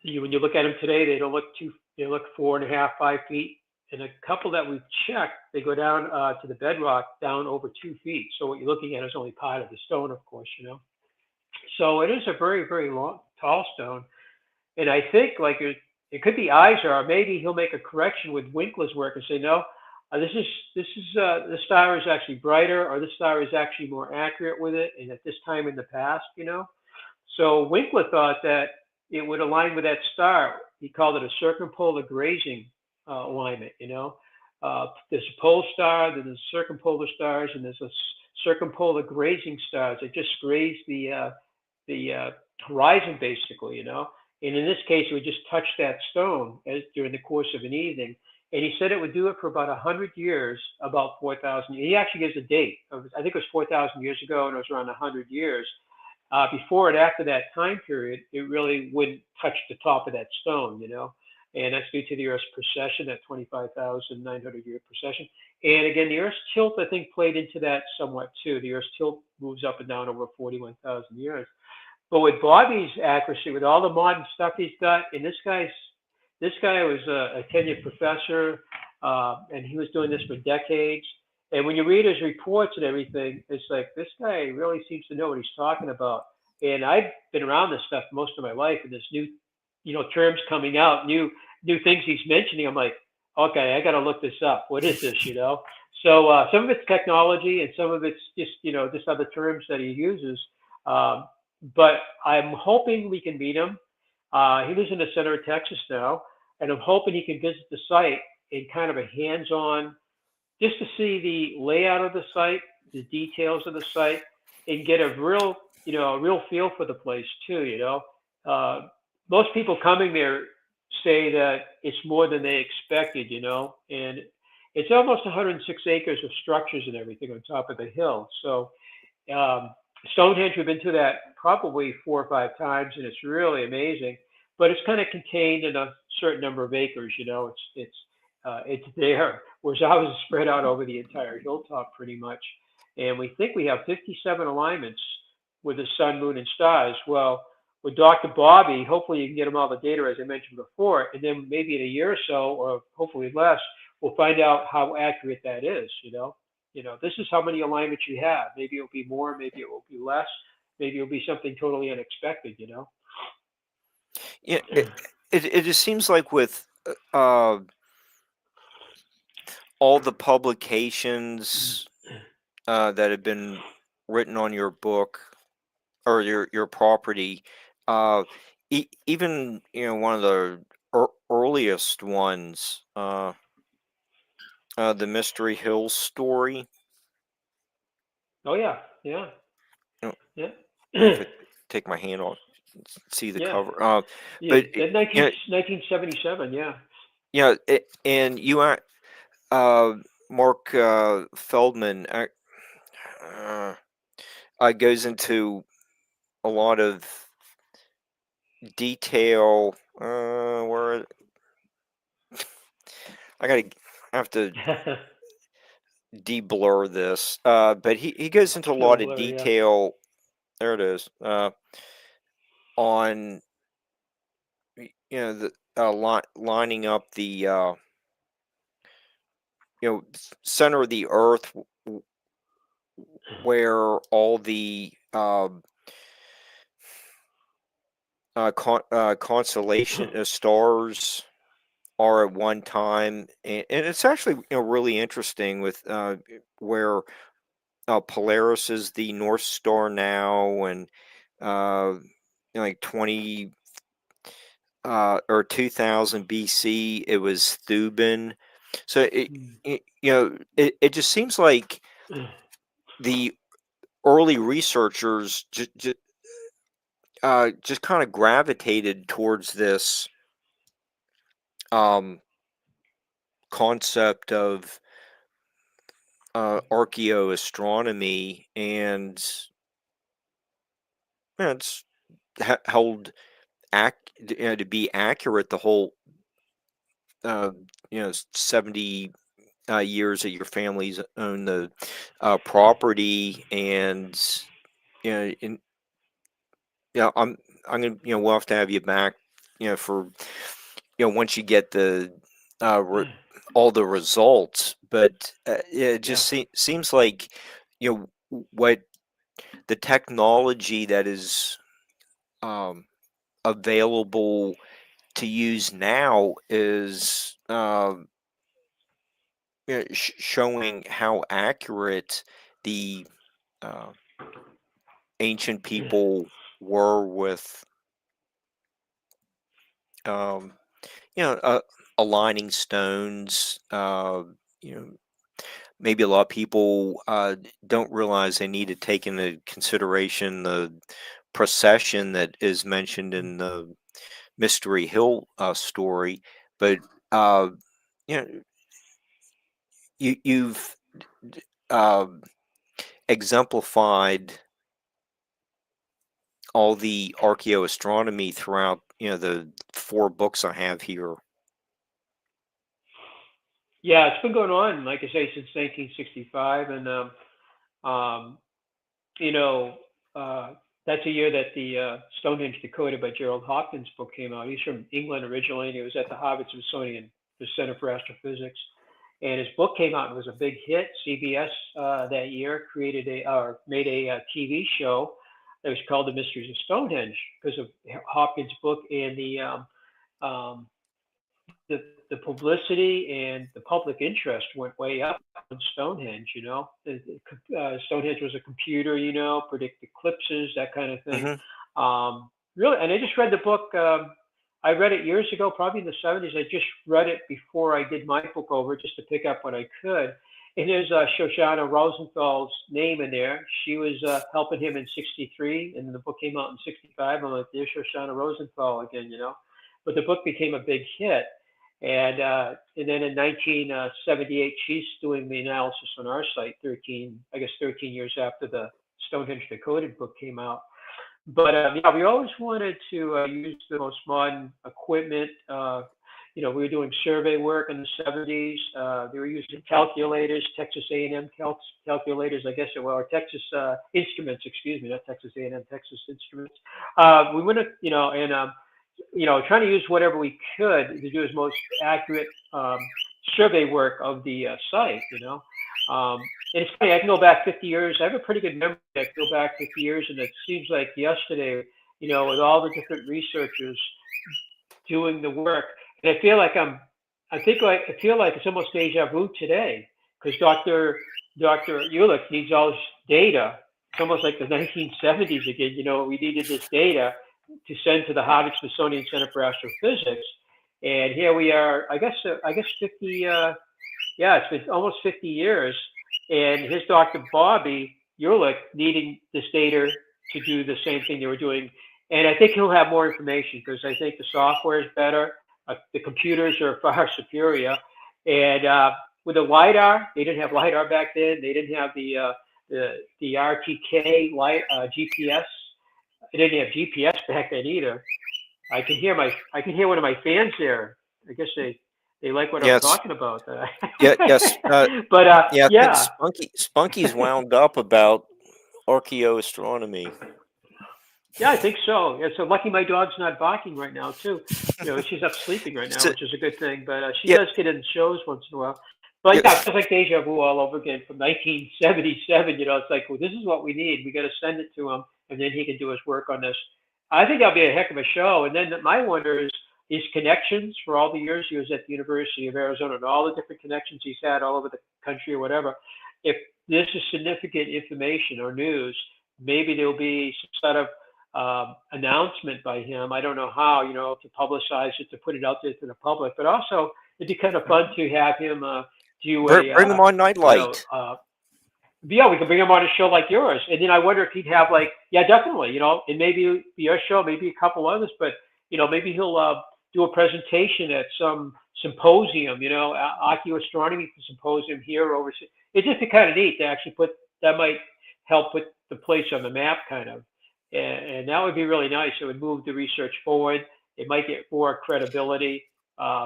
When you look at them today, they don't look too. They look 4.5, 5 feet. And a couple that we've checked, they go down to the bedrock down over 2 feet. So what you're looking at is only part of the stone, of course. So it is a very, very long, tall stone. And I think like it could be Iser, or maybe he'll make a correction with Winkler's work and say, no, this star is actually brighter, or this star is actually more accurate with it, and at this time in the past. So Winkler thought that it would align with that star. He called it a circumpolar grazing alignment. There's a pole star, then there's circumpolar stars, and there's a circumpolar grazing stars that just graze the horizon, basically. And in this case, it would just touch that stone during the course of an evening. And he said it would do it for about 100 years, about 4,000. He actually gives a date. I think it was 4,000 years ago, and it was around 100 years. Before and after that time period, it really wouldn't touch the top of that stone. And that's due to the Earth's precession, that 25,900-year precession. And again, the Earth's tilt, I think, played into that somewhat too. The Earth's tilt moves up and down over 41,000 years. But with Bobby's accuracy, with all the modern stuff he's got, and this guy was a tenured professor, and he was doing this for decades. And when you read his reports and everything, it's like this guy really seems to know what he's talking about. And I've been around this stuff most of my life, and there's new, terms coming out, new things he's mentioning. I'm like, okay, I got to look this up. What is this? So some of it's technology, and some of it's just other terms that he uses. But I'm hoping we can meet him. He lives in the center of Texas now, and I'm hoping he can visit the site in kind of a hands-on, just to see the layout of the site, the details of the site, and get a real feel for the place too. Most people coming there say that it's more than they expected, and it's almost 106 acres of structures and everything on top of the hill. So Stonehenge, we've been to that probably 4 or 5 times, and it's really amazing. But it's kind of contained in a certain number of acres. It's there, whereas ours is spread out over the entire hilltop pretty much. And we think we have 57 alignments with the sun, moon, and stars. Well, with Dr. Bobby, hopefully you can get him all the data, as I mentioned before, and then maybe in a year or so, or hopefully less, we'll find out how accurate that is. This is how many alignments you have. Maybe it'll be more, maybe it will be less, maybe it'll be something totally unexpected. Yeah, it just seems like with all the publications that have been written on your book or your property, even one of the earliest ones, the Mystery Hills story. Oh yeah, yeah, You know, yeah. if I take my hand off, see the Yeah, cover. yeah. But That 1977. Yeah. and you are Mark Feldman goes into a lot of detail. Where I have to de-blur this, but he goes into a Still lot of blurry. Yeah. detail. There it is. On the lining up the center of the Earth, where all the constellation stars are at one time, and it's actually really interesting with where Polaris is the North Star now, and like 20 or 2000 BC, it was Thuban. So it just seems like the early researchers just kind of gravitated towards this concept of archaeoastronomy, and it's held to be accurate the whole 70 years that your families own the property, and in I'm gonna we'll have to have you back for once you get the all the results, but it just seems like what the technology that is available to use now is showing how accurate the ancient people were with aligning stones. Maybe a lot of people don't realize they need to take into consideration the procession that is mentioned in the Mystery Hill story, but you've exemplified all the archaeoastronomy throughout the 4 books I have here. Yeah, it's been going on, like I say, since 1965, and that's a year that the Stonehenge Decoded by Gerald Hopkins book came out. He's from England originally, and he was at the Harvard-Smithsonian Center for Astrophysics. And his book came out and was a big hit. CBS that year made a TV show that was called The Mysteries of Stonehenge because of Hopkins' book, and the publicity and the public interest went way up on Stonehenge. Stonehenge was a computer, predict eclipses, that kind of thing. Mm-hmm. Really, and I just read the book. I read it years ago, probably in the 70s. I just read it before I did my book over, just to pick up what I could. And there's Shoshana Rosenthal's name in there. She was helping him in '63, and the book came out in '65. I'm like, there's Shoshana Rosenthal again, But the book became a big hit. And then in 1978, she's doing the analysis on our site, 13 years after the Stonehenge Decoded book came out. But we always wanted to use the most modern equipment. We were doing survey work in the 70s. They were using calculators, Texas A&M calculators, I guess it was, or Texas Instruments, excuse me, not Texas A&M, Texas Instruments. We went, trying to use whatever we could to do as most accurate survey work of the site, And it's funny, I can go back 50 years. I have a pretty good memory. I can go back 50 years, and it seems like yesterday, with all the different researchers doing the work. And I feel like it's almost deja vu today, because Dr. Ulick needs all this data. It's almost like the 1970s again. We needed this data to send to the Harvard-Smithsonian Center for Astrophysics, and here we are. I guess 50. It's been almost 50 years, and here's Dr. Bobby Ulick needing this data to do the same thing they were doing. And I think he'll have more information, because I think the software is better, the computers are far superior, and with the LiDAR, they didn't have LiDAR back then. They didn't have the RTK GPS. They didn't have GPS back then either. I can hear one of my fans there. I guess they like what I'm talking about. Yes. But Spunky's wound up about archaeoastronomy. Yeah, I think so. Yeah, so lucky my dog's not barking right now too. she's up sleeping right now, So, which is a good thing. But she yeah, does get in shows once in a while. But yeah, yeah, it's like deja vu all over again from 1977. It's like, well, this is what we need. We got to send it to him, and then he can do his work on this. I think that'll be a heck of a show. And then my wonder is his connections for all the years he was at the University of Arizona and all the different connections he's had all over the country or whatever. If this is significant information or news, maybe there'll be some sort of announcement by him. I don't know how, to publicize it, to put it out there to the public, but also it'd be kind of fun to have him do bring them on Nightlight. yeah, we could bring him on a show like yours. And then I wonder if he'd have like, yeah, definitely, and maybe your show, maybe a couple others, but, maybe he'll do a presentation at some symposium, archaeoastronomy symposium here overseas. It'd just be kind of neat to actually that might help put the place on the map kind of. And that would be really nice. It would move the research forward. It might get more credibility,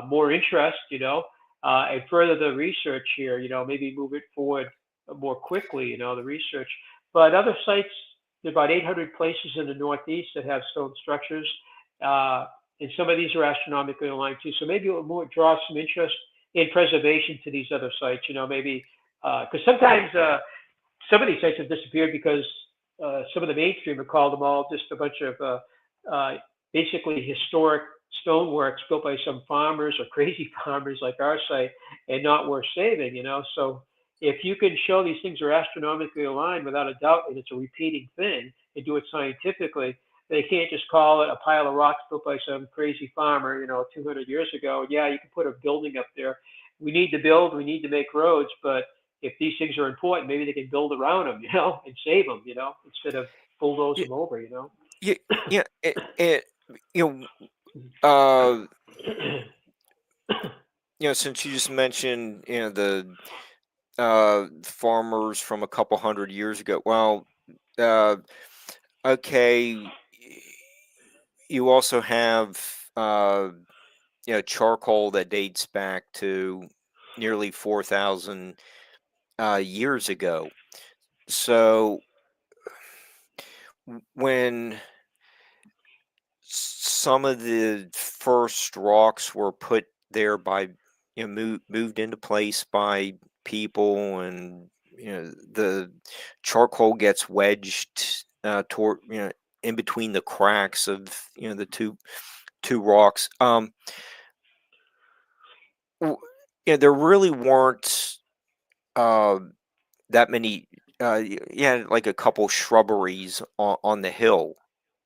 more interest, and further the research here, maybe move it forward more quickly, the research. But other sites, there are about 800 places in the Northeast that have stone structures. And some of these are astronomically aligned too. So maybe it will draw some interest in preservation to these other sites, maybe, because sometimes some of these sites have disappeared because some of the mainstream have called them all just a bunch of basically historic stoneworks built by some farmers or crazy farmers like our site and not worth saving, So if you can show these things are astronomically aligned without a doubt, and it's a repeating thing, and do it scientifically, they can't just call it a pile of rocks built by some crazy farmer, 200 years ago. And yeah, you can put a building up there. We need to build, we need to make roads, but if these things are important, maybe they can build around them, and save them, instead of bulldoze Yeah, them over, yeah, yeah. You uh, since you just mentioned, the farmers from a couple hundred years ago. Well, uh, okay, you also have charcoal that dates back to nearly 4,000 years ago. So when some of the first rocks were put there by, moved into place by people, and the charcoal gets wedged toward, in between the cracks of, the two rocks. There really weren't uh, that many. Like a couple shrubberies on the hill.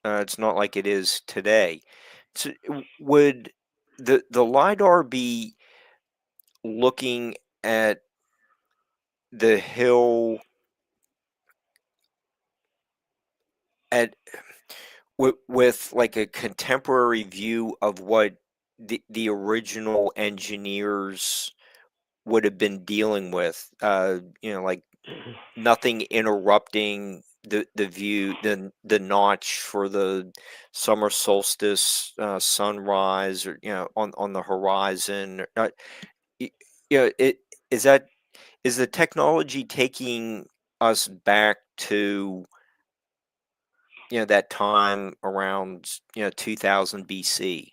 It's not like it is today. So, would the LiDAR be looking at the hill at with like a contemporary view of what the original engineers would have been dealing with? Like nothing interrupting the view, the notch for the summer solstice sunrise, or on the horizon. It is that is the technology taking us back to that time around 2000 BC?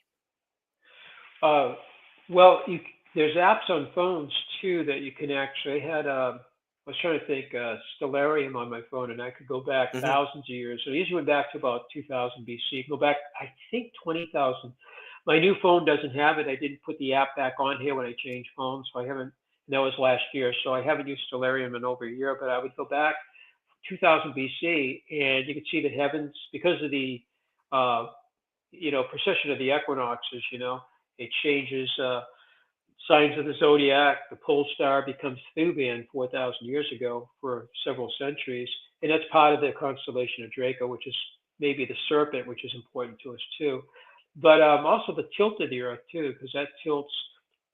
Uh, well, there's apps on phones too that you can actually. I was trying to think, Stellarium on my phone, and I could go back Hmm. thousands of years. So these went back to about 2000 BC. Go back, I think 20,000. My new phone doesn't have it. I didn't put the app back on here when I changed phones, so I haven't. That was last year, so I haven't used Stellarium in over a year. But I would go back 2000 BC, and you could see the heavens because of the uh, precession of the equinoxes. It changes signs of the zodiac. The pole star becomes Thuban 4,000 years ago for several centuries, and that's part of the constellation of Draco, which is maybe the serpent, which is important to us too. But also the tilt of the Earth too, because that tilts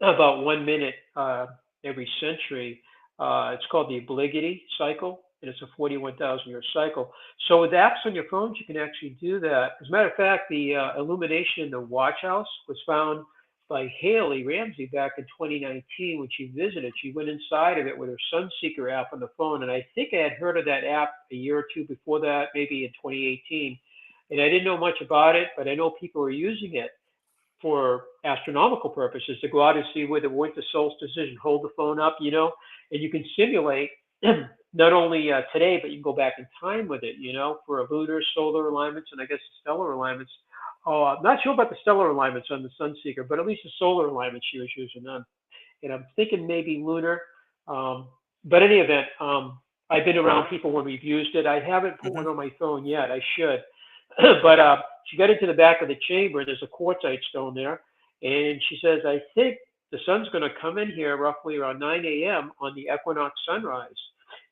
about 1 minute every century. It's called the obligity cycle, and it's a 41,000-year cycle. So with apps on your phones, you can actually do that. As a matter of fact, the illumination in the watch house was found by Haley Ramsey back in 2019 when she visited. She went inside of it with her Sunseeker app on the phone, and I think I had heard of that app a year or two before that, maybe in 2018. And I didn't know much about it, but I know people were using it for astronomical purposes to go out and see where the winter solstice is and hold the phone up, and you can simulate not only today, but you can go back in time with it, for lunar, solar alignments, and I guess stellar alignments. Oh, I'm not sure about the stellar alignments on the Sunseeker, but at least the solar alignment she was using on. And I'm thinking maybe lunar. But any event, I've been around people when we've used it. I haven't put one on my phone yet. I should. But she got into the back of the chamber. There's a quartzite stone there. And she says, I think the sun's going to come in here roughly around 9 a.m. on the equinox sunrise.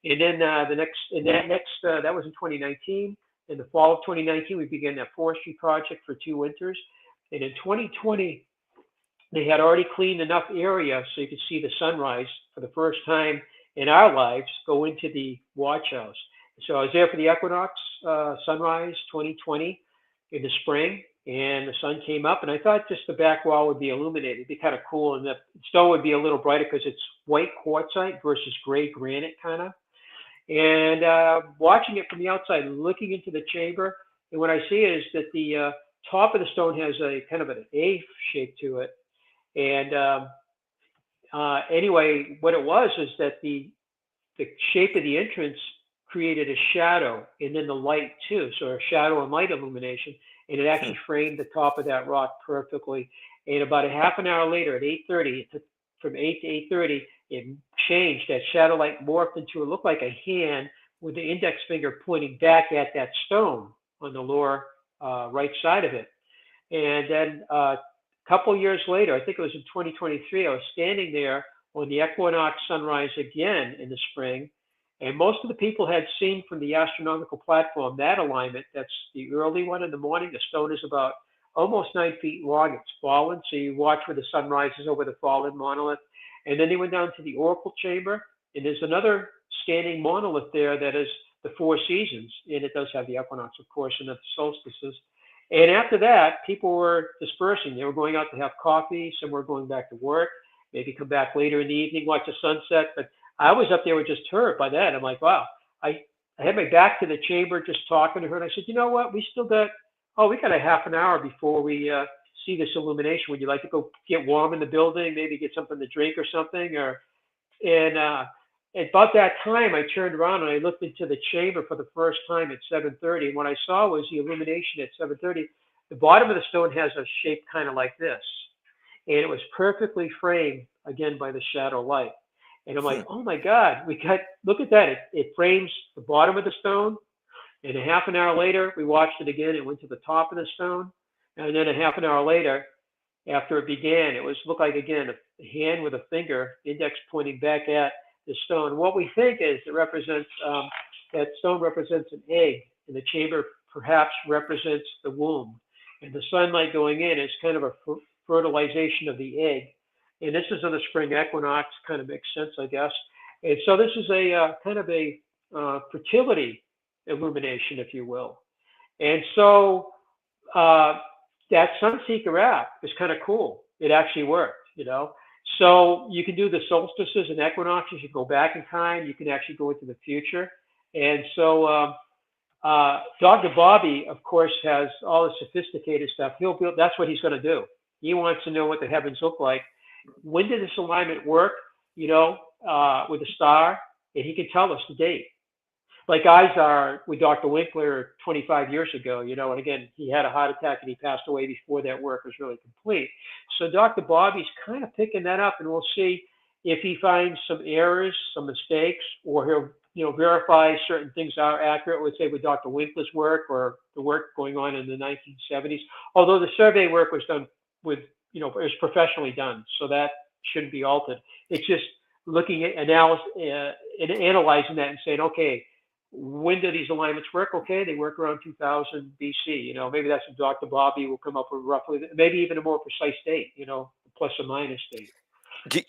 And then that was in 2019. In the fall of 2019, we began that forestry project for 2 winters. And in 2020, they had already cleaned enough area so you could see the sunrise for the first time in our lives go into the watch house. So I was there for the equinox sunrise 2020 in the spring, and the sun came up, and I thought just the back wall would be illuminated. It'd be kind of cool, and the stone would be a little brighter because it's white quartzite versus gray granite kind of. And watching it from the outside, looking into the chamber, and what I see is that the top of the stone has a kind of an A shape to it. And anyway, what it was is that the shape of the entrance created a shadow and then the light too. So a shadow and light illumination, and it actually framed the top of that rock perfectly. And about a half an hour later at 8:30, from 8 to 8:30, it changed. That shadow light morphed into, it looked like a hand with the index finger pointing back at that stone on the lower right side of it. And then a couple years later, I think it was in 2023, I was standing there on the equinox sunrise again in the spring. And most of the people had seen from the astronomical platform that alignment. That's the early one in the morning. The stone is about almost 9 feet long. It's fallen. So you watch where the sun rises over the fallen monolith. And then they went down to the oracle chamber. And there's another standing monolith there that is the 4 seasons. And it does have the equinox, of course, and the solstices. And after that, people were dispersing. They were going out to have coffee. Some were going back to work, maybe come back later in the evening, watch the sunset. But I was up there with just her by then. I'm like, wow. I had my back to the chamber just talking to her. And I said, you know what? We got a half an hour before we see this illumination. Would you like to go get warm in the building, maybe get something to drink or something? And about that time, I turned around and I looked into the chamber for the first time at 7:30. And what I saw was the illumination at 7:30. The bottom of the stone has a shape kind of like this. And it was perfectly framed, again, by the shadow light. And I'm like, oh my God, look at that. It frames the bottom of the stone. And a half an hour later, we watched it again. It went to the top of the stone. And then a half an hour later, after it began, looked like, again, a hand with a finger, index pointing back at the stone. What we think is that stone represents an egg, and the chamber perhaps represents the womb. And the sunlight going in is kind of a fertilization of the egg. And this is on the spring equinox, kind of makes sense, I guess. And so this is a kind of a fertility illumination, if you will. And so that Sunseeker app is kind of cool. It actually worked, So you can do the solstices and equinoxes. You can go back in time. You can actually go into the future. And so Dr. Bobby, of course, has all the sophisticated stuff. That's what he's going to do. He wants to know what the heavens look like. When did this alignment work, with a star? And he can tell us the date. Like guys are with Dr. Winkler 25 years ago, and again, he had a heart attack and he passed away before that work was really complete. So Dr. Bobby's kind of picking that up, and we'll see if he finds some errors, some mistakes, or he'll verify certain things are accurate, let's say with Dr. Winkler's work or the work going on in the 1970s. Although the survey work was done with, it was professionally done, so that shouldn't be altered. It's just looking at and analyzing that and saying, okay, when do these alignments work? Okay, they work around 2000 BC. Maybe that's when Dr. Bobby will come up with roughly, maybe even a more precise date, plus or minus date. Do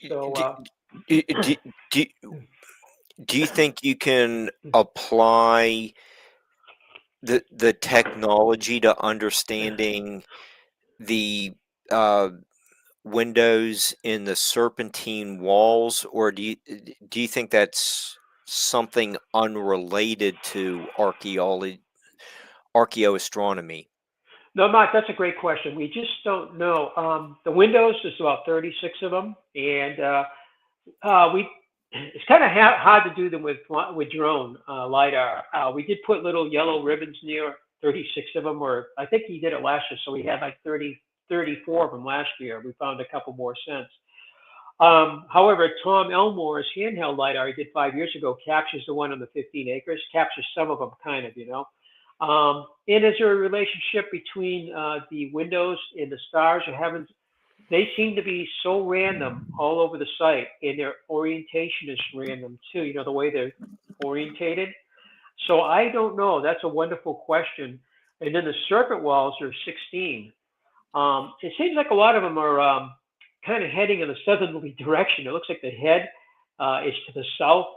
you think you can apply the technology to understanding the windows in the serpentine walls, or do you think that's something unrelated to archaeoastronomy? No, Mark, that's a great question. We just don't know. The windows, there's about 36 of them, and we it's kind of hard to do them with drone lidar. We did put little yellow ribbons near 36 of them, or I think he did it last year, so we had like 34 of them last year. We found a couple more since. However, Tom Elmore's handheld lidar he did 5 years ago captures the one on the 15 acres, captures some of them, kind of, you know. And is there a relationship between the windows and the stars or heavens? They seem to be so random all over the site, and their orientation is random too. You know, the way they're orientated. So I don't know. That's a wonderful question. And then the serpent walls are 16. It seems like a lot of them are kind of heading in a southerly direction. It looks like the head is to the south,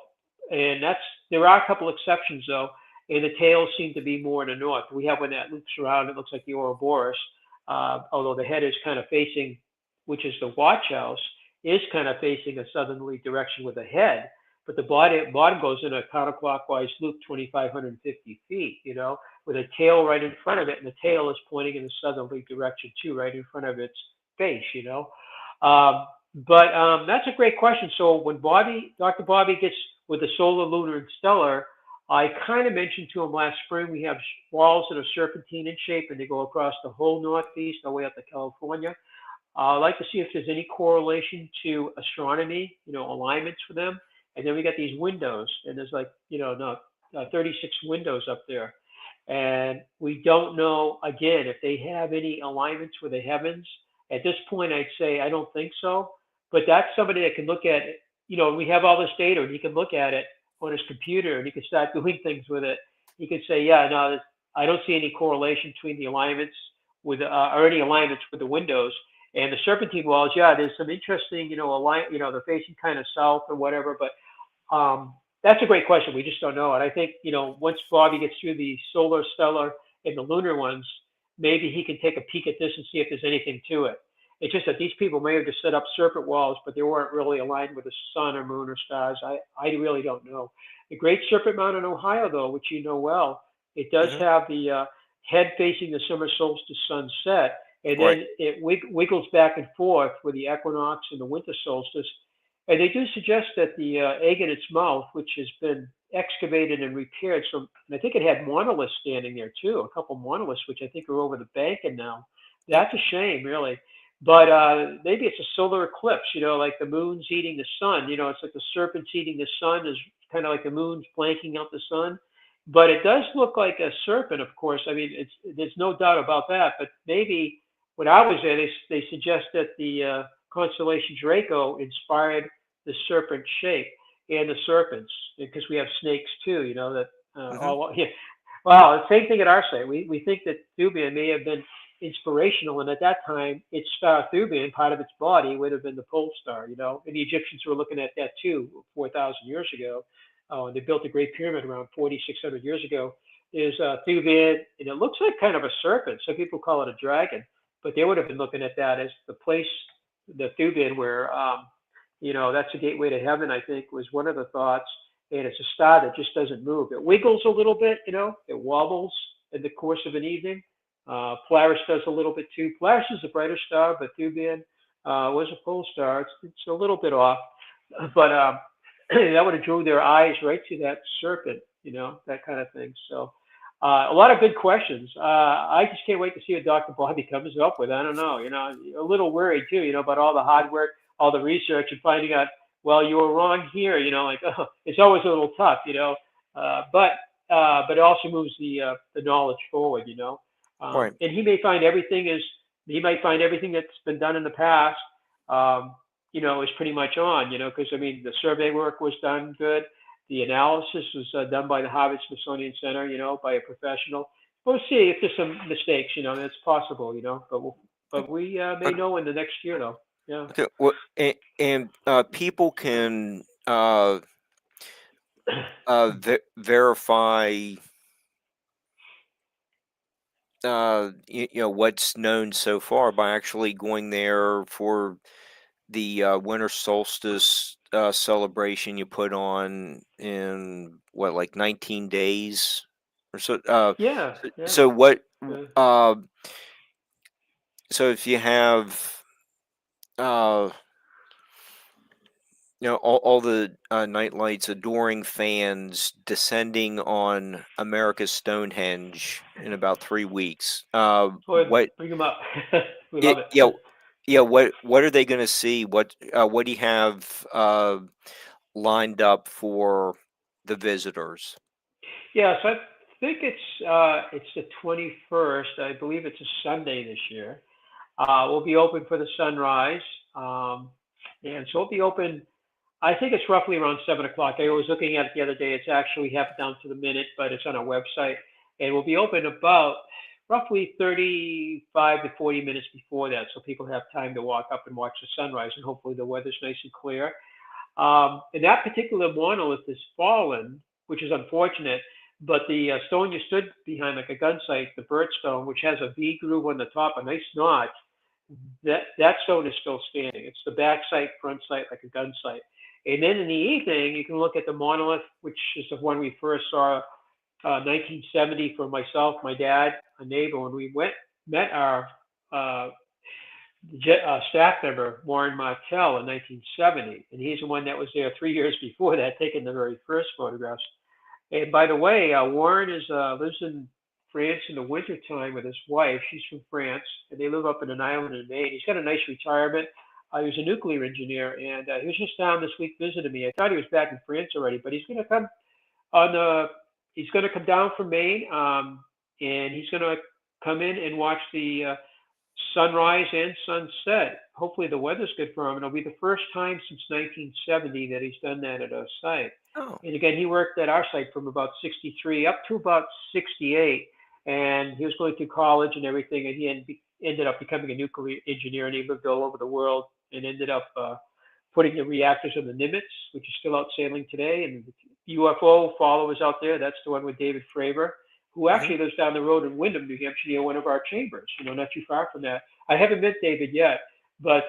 and there are a couple exceptions though, and the tails seem to be more in the north. We have one that loops around. It looks like the Ouroboros, although the head is kind of facing, which is the watch house, is kind of facing a southerly direction with the head, but the bottom goes in a counterclockwise loop, 2,550 feet. You know, with a tail right in front of it, and the tail is pointing in a southerly direction too, right in front of its face. You know, but that's a great question. So when Dr. Bobby gets with the solar, lunar, and stellar, I kind of mentioned to him last spring we have walls that are serpentine in shape, and they go across the whole Northeast, all the way up to California. I'd like to see if there's any correlation to astronomy, you know, alignments for them. And then we got these windows, and there's like, you know, no, 36 windows up there. And we don't know, again, if they have any alignments with the heavens. At this point, I'd say I don't think so. But that's somebody that can look at it. You know, we have all this data, and he can look at it on his computer, and he can start doing things with it. He can say, yeah, no, I don't see any correlation between the alignments with, or any alignments with the windows. And the serpentine walls, yeah, there's some interesting, you know, they're facing kind of south or whatever, but that's a great question. We just don't know. And I think, you know, once Bobby gets through the solar, stellar, and the lunar ones, maybe he can take a peek at this and see if there's anything to it. It's just that these people may have just set up serpent walls, but they weren't really aligned with the sun or moon or stars. I really don't know. The Great Serpent Mound in Ohio, though, which you know well, it does Hmm. have the head facing the summer solstice sunset, and Right. then it wiggles back and forth with the equinox and the winter solstice. And they do suggest that the egg in its mouth, which has been excavated and repaired, so and I think it had monoliths standing there too, a couple monoliths, which I think are over the banking now. Yep. That's a shame, really. But maybe it's a solar eclipse, you know, like the moon's eating the sun. You know, it's like the serpent's eating the sun, is kind of like the moon's blanking out the sun. But it does look like a serpent, of course. I mean, there's no doubt about that. But maybe when I was there, they suggest that the constellation Draco inspired the serpent shape and the serpents, because we have snakes too. You know that Hmm. all. Yeah. Well, same thing at our site. We think that Thuban may have been inspirational, and at that time, its star Thuban, part of its body, would have been the pole star. You know, and the Egyptians were looking at that too 4,000 years ago. They built the Great Pyramid around 4,600 years ago. Is Thuban, and it looks like kind of a serpent. Some people call it a dragon, but they would have been looking at that as the place, the Thuban, where you know, that's a gateway to heaven, I think, was one of the thoughts. And it's a star that just doesn't move. It wiggles a little bit, you know, it wobbles in the course of an evening. Polaris does a little bit too. Polaris is a brighter star, but Thuban was a pole star. It's a little bit off, but that would have drew their eyes right to that serpent, you know, that kind of thing. So a lot of good questions. I just can't wait to see what Dr. Bobby comes up with. I don't know, you know, a little worried too, you know, about all the hard work, all the research, and finding out, well, you were wrong here, you know, like, oh, it's always a little tough, you know, but it also moves the knowledge forward, you know. Right. And he might find everything that's been done in the past, um, you know, is pretty much on, you know, because I mean, the survey work was done good. The analysis was done by the Harvard Smithsonian Center, you know, by a professional. We'll see if there's some mistakes, you know, that's possible, you know, but we may Okay. know in the next year, though. Yeah. Okay. Well, and people can verify you know what's known so far by actually going there for the winter solstice celebration you put on in what, like 19 days Or so Yeah, yeah. so what Uh, uh so if you have uh all the night lights, adoring fans descending on America's Stonehenge in about 3 weeks. Go ahead, What? bring them up. We love it. Yeah, yeah. What are they going to see? What do you have lined up for the visitors? Yeah, so I think it's the 21st. I believe it's a Sunday this year. We'll be open for the sunrise, um, and so we'll be open. I think it's roughly around 7 o'clock. I was looking at it the other day. It's actually half down to the minute, but it's on our website, and we'll be open about roughly 35 to 40 minutes before that, so people have time to walk up and watch the sunrise, and hopefully the weather's nice and clear. And that particular monolith has fallen, which is unfortunate. But the stone you stood behind, like a gun sight, the bird stone, which has a V groove on the top, a nice notch, that stone is still standing. It's the back sight, front sight, like a gun sight. And then in the evening, you can look at the monolith, which is the one we first saw 1970 for myself, my dad, a neighbor, when we met our uh, staff member, Warren Martell, in 1970. And he's the one that was there 3 years before that, taking the very first photographs. And by the way, Warren lives in France in the wintertime with his wife. She's from France, and they live up in an island in Maine. He's got a nice retirement. He was a nuclear engineer, and he was just down this week visiting me. I thought he was back in France already, but he's going to come on the. He's going to come down from Maine, and he's going to come in and watch the sunrise and sunset. Hopefully, the weather's good for him. And it'll be the first time since 1970 that he's done that at a site. Oh, And again, he worked at our site from about 63 up to about 68. And he was going through college and everything. And he ended up becoming a nuclear engineer. And he lived all over the world and ended up putting the reactors on the Nimitz, which is still out sailing today. And the UFO followers out there, that's the one with David Fravor, who mhm. actually lives down the road in Windham, New Hampshire, near one of our chambers, not too far from that. I haven't met David yet, but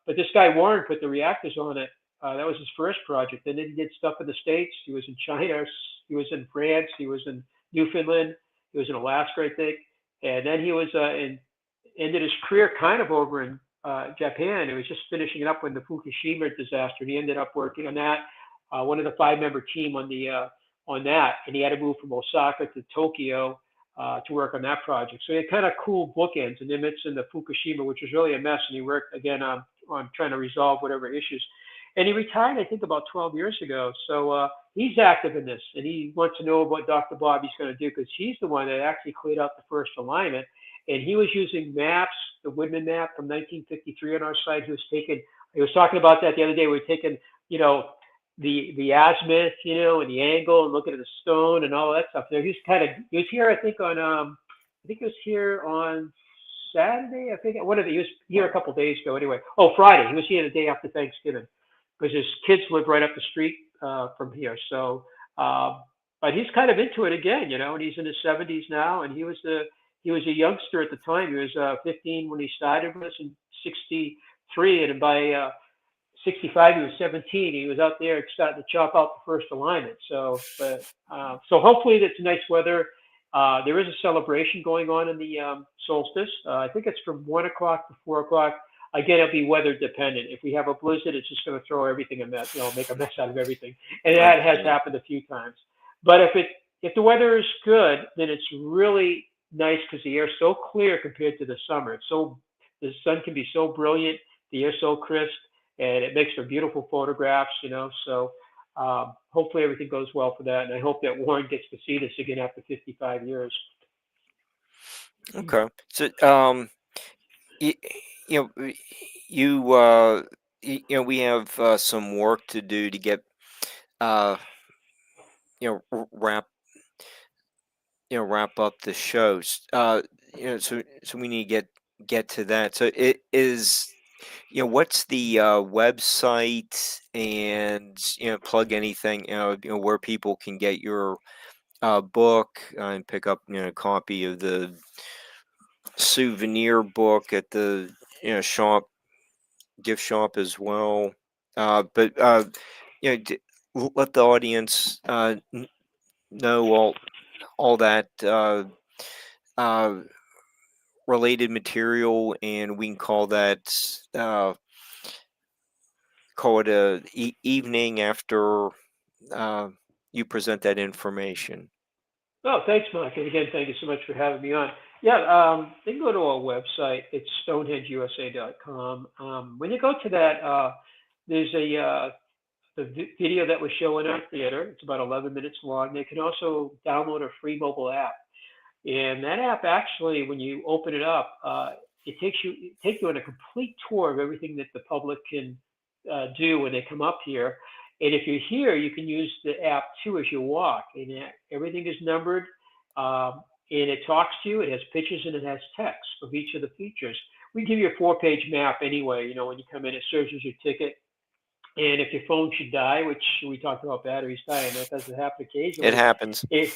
this guy Warren put the reactors on it. That was his first project. And then he did stuff in the States. He was in China. He was in France. He was in Newfoundland. He was in Alaska, I think. And then he was ended his career kind of over in Japan. He was just finishing it up when the Fukushima disaster. And he ended up working on that, one of the 5-member team on that. And he had to move from Osaka to Tokyo to work on that project. So he had kind of cool bookends, and Nimitz and the Fukushima, which was really a mess. And he worked again on trying to resolve whatever issues. And he retired, I think, about 12 years ago. So he's active in this, and he wants to know what Dr. Bobby's going to do, because he's the one that actually cleared out the first alignment. And he was using maps, the Woodman map from 1953 on our site. He was talking about that the other day. We were taking, the azimuth, and the angle, and looking at the stone and all that stuff. There, he was here, I think he was here on Saturday. I think he was here a couple of days ago. Anyway, Friday. He was here the day after Thanksgiving, because his kids live right up the street from here. So, but he's kind of into it again, and he's in his 70s now, and he was a youngster at the time. He was 15 when he started with us in 63, and by 65, he was 17. He was out there starting to chop out the first alignment. So hopefully it's nice weather. There is a celebration going on in the solstice. I think it's from 1 o'clock to 4 o'clock. Again, it'll be weather dependent. If we have a blizzard, it's just going to throw everything a mess, make a mess out of everything. And that has happened a few times. But if the weather is good, then it's really nice, because the air's so clear compared to the summer. The sun can be so brilliant, the air's so crisp, and it makes for beautiful photographs, So hopefully everything goes well for that. And I hope that Warren gets to see this again after 55 years. Okay. So, you, we have some work to do to get, uh, wrap up the shows. So we need to get to that. So it is, what's the website, and plug anything, where people can get your book and pick up a copy of the souvenir book at the gift shop as well. But let the audience know all. all that related material, and we can call it a evening after you present that information. Oh, thanks, Mike. And again, thank you so much for having me on. Yeah, they can go to our website. It's stonehengeusa.com. When you go to that, there's the video that was shown in our theater. It's about 11 minutes long. They can also download a free mobile app. And that app actually, when you open it up, it takes you on a complete tour of everything that the public can do when they come up here. And if you're here, you can use the app too as you walk. And everything is numbered, and it talks to you. It has pictures and it has text of each of the features. We give you a 4-page map anyway. You know, when you come in, it serves as your ticket. And if your phone should die, which we talked about batteries dying, that doesn't happen It occasionally. happens. It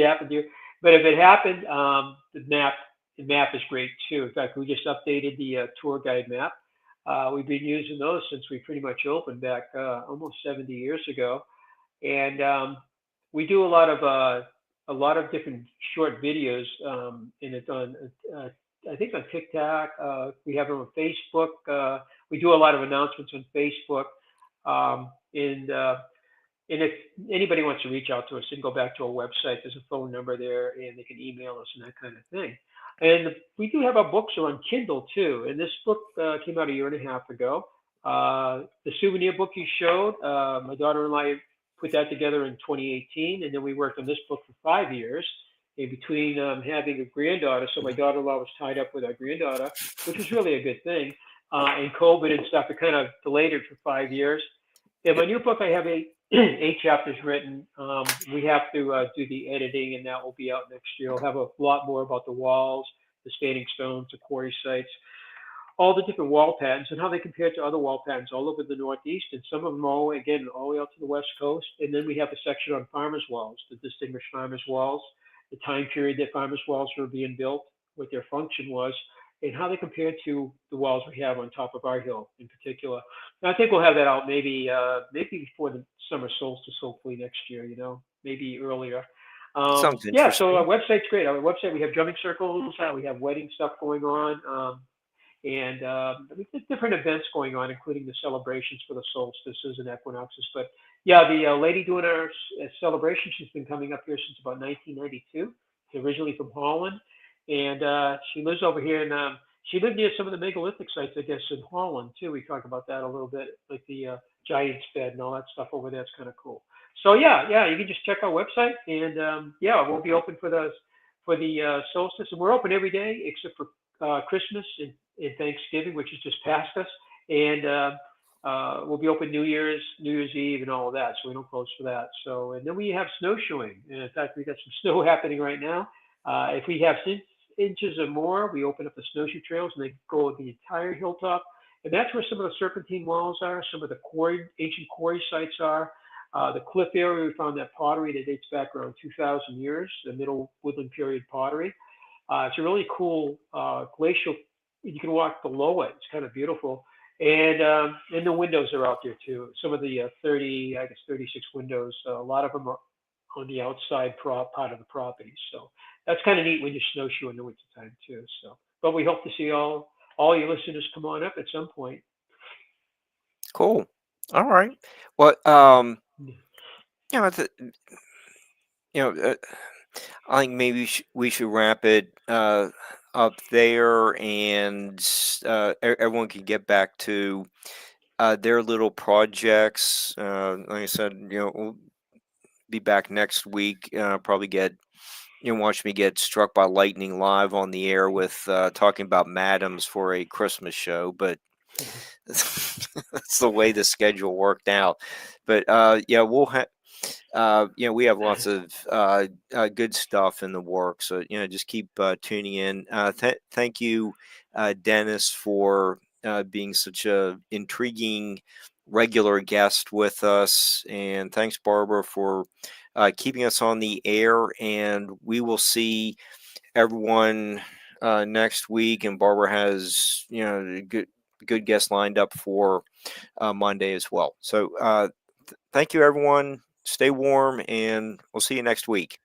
happened to you. But if it happened, the map is great too. In fact, we just updated the tour guide map. We've been using those since we pretty much opened back almost 70 years ago, and we do a lot of different short videos, and it's on I think on TikTok. We have it on Facebook. We do a lot of announcements on Facebook, and if anybody wants to reach out to us, they can go back to our website. There's a phone number there, and they can email us and that kind of thing. And we do have our books are on Kindle too. And this book came out a year and a half ago. The souvenir book you showed, my daughter and I put that together in 2018, and then we worked on this book for 5 years. In between having a granddaughter, so my daughter-in-law was tied up with our granddaughter, which was really a good thing. And COVID and stuff, it kind of delayed it for 5 years. In my new book, I have eight chapters written. We have to do the editing, and that will be out next year. I'll have a lot more about the walls, the standing stones, the quarry sites, all the different wall patterns and how they compare to other wall patterns all over the Northeast, and some of them all the way out to the West Coast. And then we have a section on farmers' walls, the distinguished farmers' walls, the time period that farmers' walls were being built, what their function was, and how they compare to the walls we have on top of our hill in particular. And I think we'll have that out maybe before the summer solstice, hopefully next year, maybe earlier. Sounds Yeah, so our interesting. website's great. Our website, we have drumming circles, we have wedding stuff going on, and we have different events going on, including the celebrations for the solstices and equinoxes. But yeah, the lady doing our celebration, she's been coming up here since about 1992. She's originally from Holland, and she lives over here, and she lived near some of the megalithic sites, I guess, in Holland too. We talked about that a little bit, like the Giant's Bed and all that stuff over there. It's kind of cool. So yeah, you can just check our website, and yeah, we'll be open for the solstice, and we're open every day except for Christmas and Thanksgiving, which is just past us, and we'll be open New Year's Eve, and all of that. So we don't close for that. So, and then we have snowshoeing. And in fact, we got some snow happening right now. If we have 6 inches or more, we open up the snowshoe trails, and they go the entire hilltop. And that's where some of the serpentine walls are, some of the ancient quarry sites are. The cliff area, we found that pottery that dates back around 2,000 years, the Middle Woodland period pottery. It's a really cool glacial. You can walk below it. It's kind of beautiful. And the windows are out there too. Some of the 36 windows. A lot of them are on the outside part of the property. So that's kind of neat when you snowshoe in the wintertime too. So, but we hope to see all your listeners come on up at some point. Cool. All right. Well, Yeah. you know, th- you know, I think maybe we should wrap it up there, and everyone can get back to their little projects. Like I said, we'll be back next week. Probably watch me get struck by lightning live on the air with talking about madams for a Christmas show, but that's the way the schedule worked out. But yeah, we'll have. We have lots of good stuff in the works. So, just keep tuning in. Thank you, Dennis, for being such a intriguing regular guest with us. And thanks, Barbara, for keeping us on the air. And we will see everyone next week. And Barbara has, a good guest lined up for Monday as well. So thank you, everyone. Stay warm, and we'll see you next week.